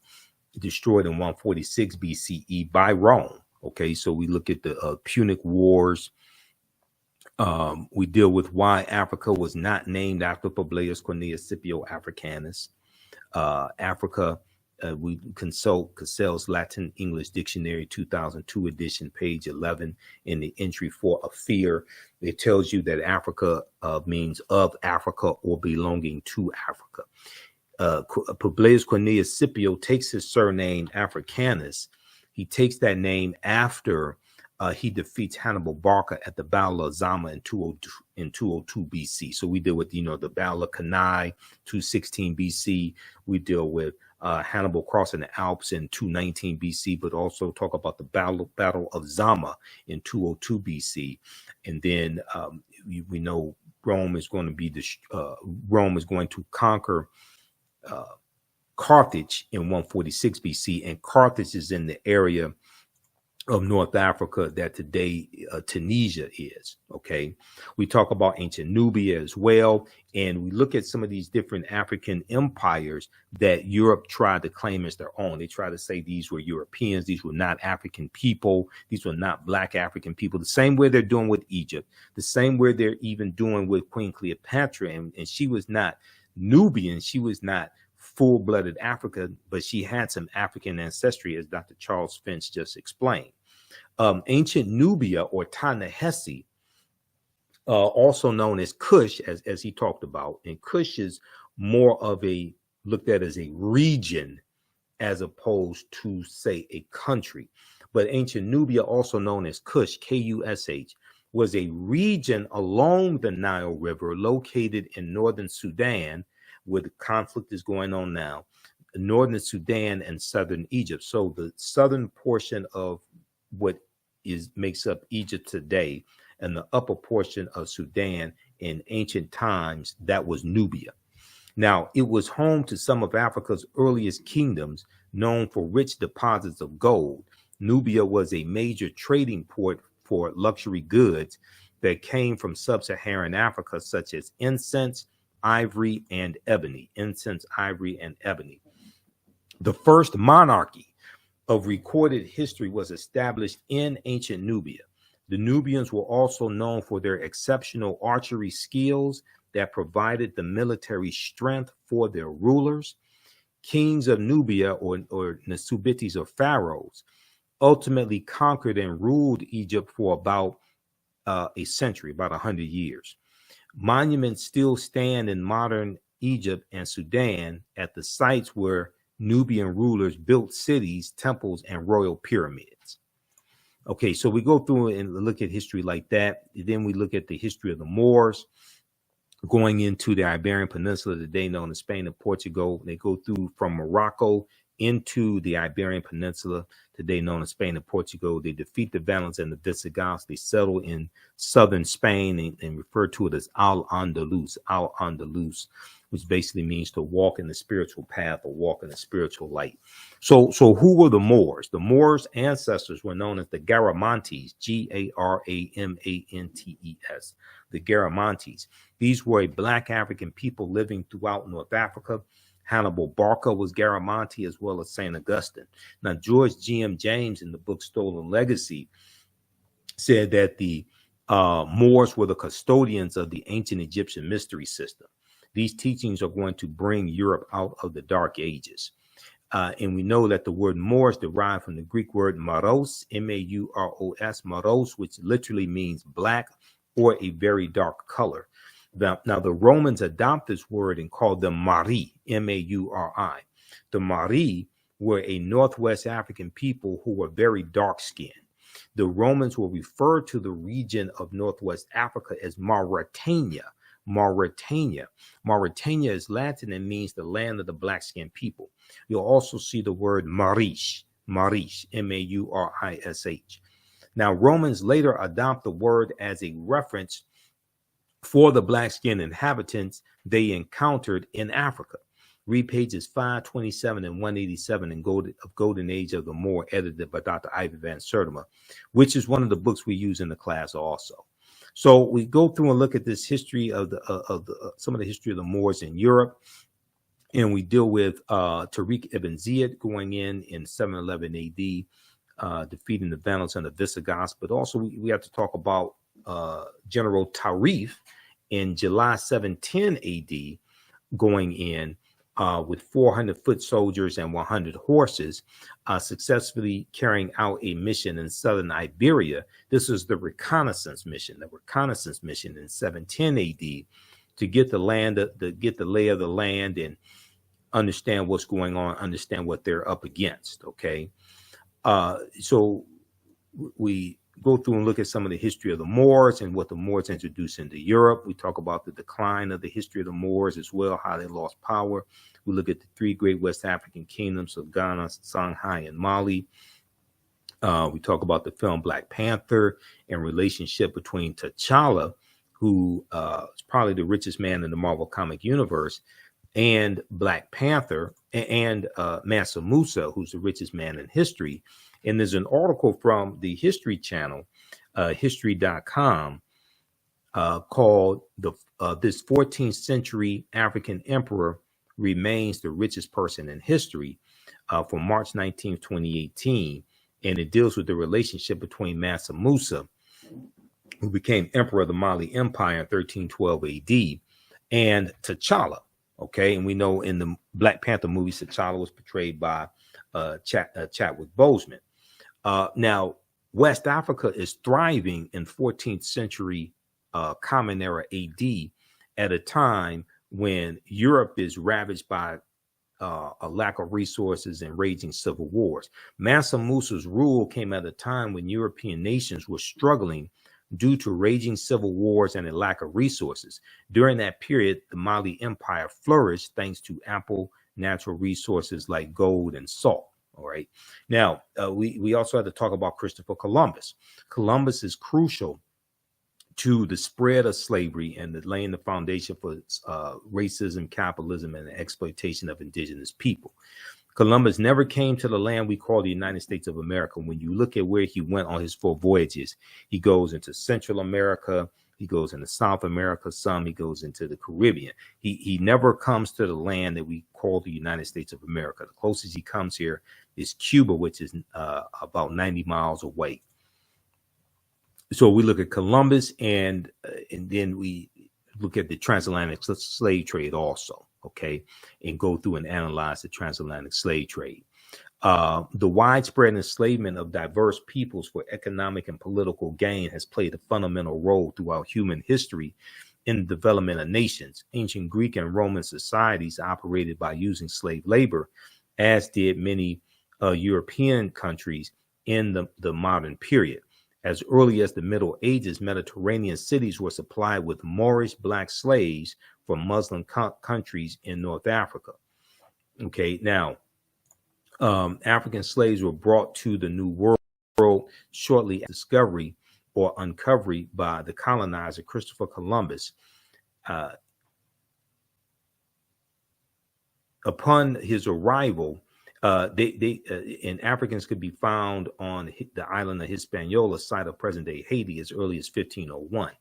destroyed in 146 BCE by Rome. Okay, so we look at the Punic Wars. We deal with why Africa was not named after Publius Cornelius Scipio Africanus. Africa We consult Cassell's Latin English Dictionary 2002 edition, page 11, in the entry for a fear. It tells you that Africa means of Africa or belonging to Africa. Publius Cornelius Scipio takes his surname Africanus. He takes that name after he defeats Hannibal Barca at the Battle of Zama in 202 BC. So we deal with, the Battle of Cannae, 216 BC. We deal with Hannibal crossing the Alps in 219 BC, but also talk about the Battle of Zama in 202 BC. And then we know Rome is going to conquer Carthage in 146 BC, and Carthage is in the area of North Africa that today Tunisia is. Okay, we talk about ancient Nubia as well, and we look at some of these different African empires that Europe tried to claim as their own. They try to say these were Europeans, these were not African people, these were not Black African people. The same way they're doing with Egypt, the same way they're even doing with Queen Cleopatra, and she was not Nubian, she was not full-blooded African, but she had some African ancestry, as Dr. Charles Finch just explained. Ancient Nubia, or Ta-Nehesi, also known as Kush, as he talked about, and Kush is more of looked at as a region as opposed to, say, a country. But ancient Nubia, also known as Kush, Kush, was a region along the Nile River located in northern Sudan, where the conflict is going on now, northern Sudan and southern Egypt. So the southern portion of what makes up Egypt today, and the upper portion of Sudan in ancient times, that was Nubia. Now, it was home to some of Africa's earliest kingdoms, known for rich deposits of gold. Nubia was a major trading port for luxury goods that came from sub-Saharan Africa, such as incense, ivory, and ebony. Incense, ivory, and ebony. The first monarchy of recorded history was established in ancient Nubia. The Nubians were also known for their exceptional archery skills that provided the military strength for their rulers. Kings of Nubia, or Nasubites, or pharaohs, ultimately conquered and ruled Egypt for about a century, about 100 years. Monuments still stand in modern Egypt and Sudan at the sites where Nubian rulers built cities, temples, and royal pyramids. Okay, so we go through and look at history like that. Then we look at the history of the Moors, going into the Iberian Peninsula, today known as Spain and Portugal. They go through from Morocco into the Iberian Peninsula, today known as Spain and Portugal. They defeat the Vandals and the Visigoths. They settle in southern Spain and refer to it as Al-Andalus, which basically means to walk in the spiritual path or walk in the spiritual light. So who were the Moors? The Moors' ancestors were known as the Garamantes, Garamantes, the Garamantes. These were a Black African people living throughout North Africa. Hannibal Barca was Garamantes, as well as St. Augustine. Now, George G.M. James, in the book Stolen Legacy, said that the Moors were the custodians of the ancient Egyptian mystery system. These teachings are going to bring Europe out of the Dark Ages. And we know that the word Moors derived from the Greek word maros, M-A-U-R-O-S, maros, which literally means black or a very dark color. Now, the Romans adopted this word and called them Mari, M-A-U-R-I. The Mari were a Northwest African people who were very dark-skinned. The Romans will refer to the region of Northwest Africa as Mauritania. Mauritania is Latin and means the land of the black-skinned people. You'll also see the word Marish, M-A-U-R-I-S-H. Now, Romans later adopt the word as a reference for the black-skinned inhabitants they encountered in Africa. Read pages 527 and 187 in Golden Age of the Moor, edited by Dr. Ivy Van Sertima, which is one of the books we use in the class also. So we go through and look at this history of some of the history of the Moors in Europe, and we deal with Tariq ibn Ziyad going in 711 AD, defeating the Vandals and the Visigoths. But also we have to talk about General Tarif in July 710 AD going in with 400 foot soldiers and 100 horses, successfully carrying out a mission in southern Iberia. This was the reconnaissance mission in 710 AD, to get the lay of the land and understand what's going on, understand what they're up against. Okay, so we go through and look at some of the history of the Moors and what the Moors introduced into Europe. We talk about the decline of the history of the Moors as well, how they lost power. We look at the three great West African kingdoms of Ghana, Songhai, and Mali. We talk about the film Black Panther and relationship between T'Challa, who is probably the richest man in the Marvel comic universe, and Black Panther, and Mansa Musa, who's the richest man in history. And there's an article from the History Channel, history.com, called This 14th Century African Emperor Remains the Richest Person in History, from March 19, 2018. And it deals with the relationship between Mansa Musa, who became emperor of the Mali Empire in 1312 AD, and T'Challa. Okay, and we know in the Black Panther movie, T'Challa was portrayed by Chadwick Boseman. Now, West Africa is thriving in 14th century Common Era AD, at a time when Europe is ravaged by a lack of resources and raging civil wars. Mansa Musa's rule came at a time when European nations were struggling due to raging civil wars and a lack of resources. During that period, the Mali Empire flourished thanks to ample natural resources like gold and salt. All right. Now, we also had to talk about Christopher Columbus. Columbus is crucial to the spread of slavery and laying the foundation for racism, capitalism, and the exploitation of indigenous people. Columbus never came to the land we call the United States of America. When you look at where he went on his 4 voyages, he goes into Central America, he goes into South America, he goes into the Caribbean. He never comes to the land that we call the United States of America. The closest he comes here is Cuba, which is about 90 miles away. So we look at Columbus, and then we look at the transatlantic slave trade also, okay, and go through and analyze the transatlantic slave trade. The widespread enslavement of diverse peoples for economic and political gain has played a fundamental role throughout human history in the development of nations. Ancient Greek and Roman societies operated by using slave labor, as did many European countries in the modern period. As early as the Middle Ages, Mediterranean cities were supplied with Moorish black slaves from Muslim countries in North Africa. Okay, now, African slaves were brought to the New World shortly after discovery or uncovery by the colonizer Christopher Columbus. Upon his arrival, and Africans could be found on the island of Hispaniola, site of present-day Haiti, as early as 1501.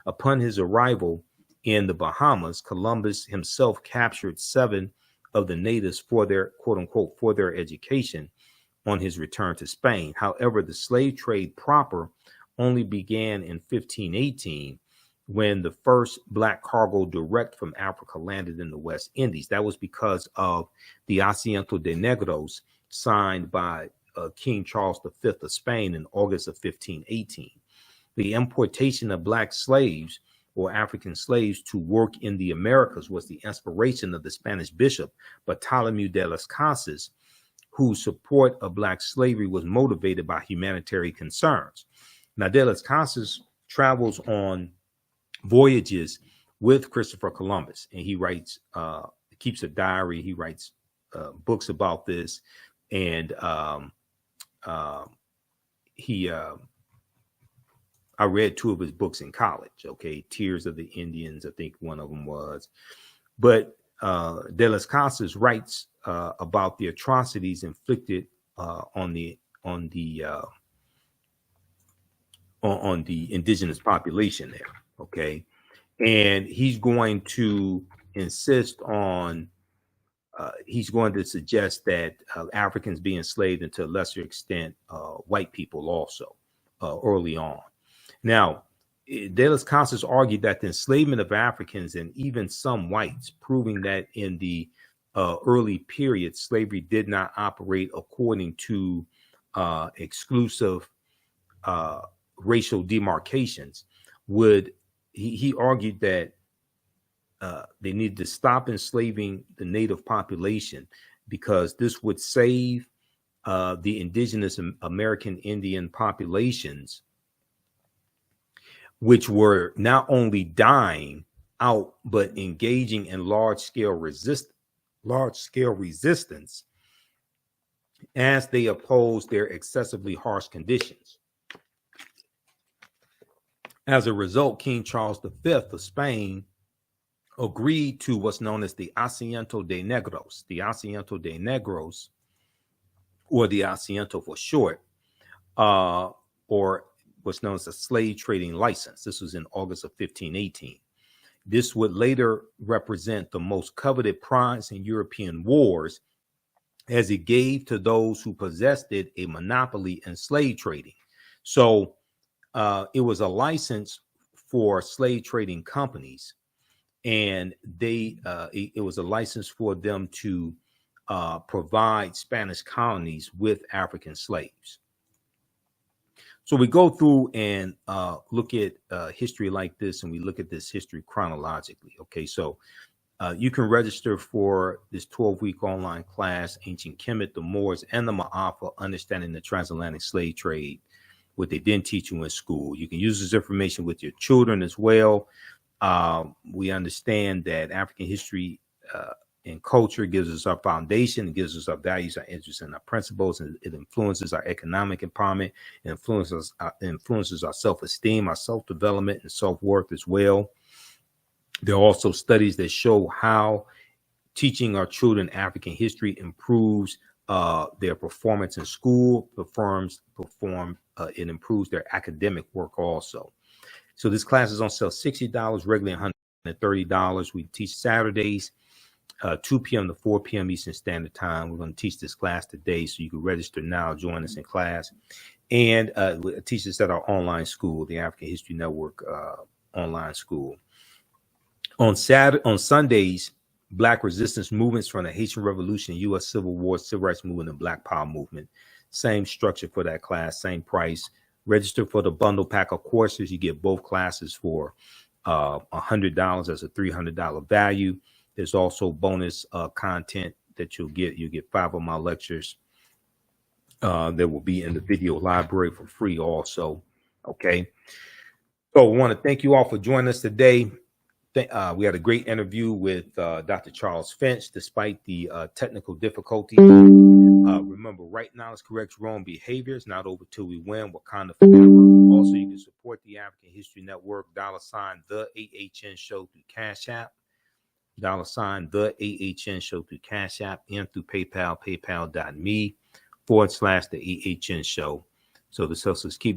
Upon his arrival in the Bahamas, Columbus himself captured 7 of the natives for their, quote unquote, for their education on his return to Spain. However, the slave trade proper only began in 1518, when the first black cargo direct from Africa landed in the West Indies. That was because of the Asiento de Negros signed by King Charles V of Spain in August of 1518. The importation of black slaves or African slaves to work in the Americas was the inspiration of the Spanish bishop Bartholomew de las Casas, whose support of black slavery was motivated by humanitarian concerns. Now, de las Casas travels on voyages with Christopher Columbus, and he writes, keeps a diary, he writes books about this, and I read 2 of his books in college, okay, Tears of the Indians, I think one of them was, but de las Casas writes about the atrocities inflicted on the indigenous population there. Okay, and he's going to insist on, he's going to suggest that Africans be enslaved, and to a lesser extent, white people also, early on. Now, de las Casas argued that the enslavement of Africans and even some whites, proving that in the early period, slavery did not operate according to exclusive racial demarcations. He argued that they needed to stop enslaving the native population because this would save the indigenous American Indian populations, which were not only dying out but engaging in large-scale resistance as they opposed their excessively harsh conditions. As a result, King Charles V of Spain agreed to what's known as the Asiento de Negros, or the Asiento for short, or what's known as a slave trading license. This was in August of 1518. This would later represent the most coveted prize in European wars, as it gave to those who possessed it a monopoly in slave trading. So it was a license for slave trading companies, and it was a license for them to provide Spanish colonies with African slaves. So we go through and look at history like this, and we look at this history chronologically. Okay, so you can register for this 12-week online class, Ancient Kemet, the Moors, and the Ma'afa, Understanding the Transatlantic Slave Trade, what they didn't teach you in school. You can use this information with your children as well. We understand that African history and culture gives us our foundation, it gives us our values, our interests, and our principles, and it influences our economic empowerment, it influences our self-esteem, our self-development, and self-worth as well. There are also studies that show how teaching our children African history improves their performance in school, it improves their academic work also. So this class is on sale $60, regularly $130. We teach Saturdays, 2 p.m. to 4 p.m. Eastern Standard Time. We're going to teach this class today, so you can register now, join us in class. And we teach this at our online school, the African History Network online school. On Sundays, Black resistance movements from the Haitian Revolution, U.S. Civil War, Civil Rights Movement, and Black Power Movement. Same structure for that class, same price. Register for the bundle pack of courses. You get both classes for $100 as a $300 value. There's also bonus content that you'll get. You get 5 of my lectures that will be in the video library for free also. Okay. So I want to thank you all for joining us today. We had a great interview with Dr. Charles Finch, despite the technical difficulties. Remember, right now is correct wrong behaviors, not over till we win. Wakanda forever. Also, you can support the African History Network, $the AHN Show through Cash App, $the AHN Show through Cash App, and through PayPal, paypal.me/the AHN Show. So this helps us keep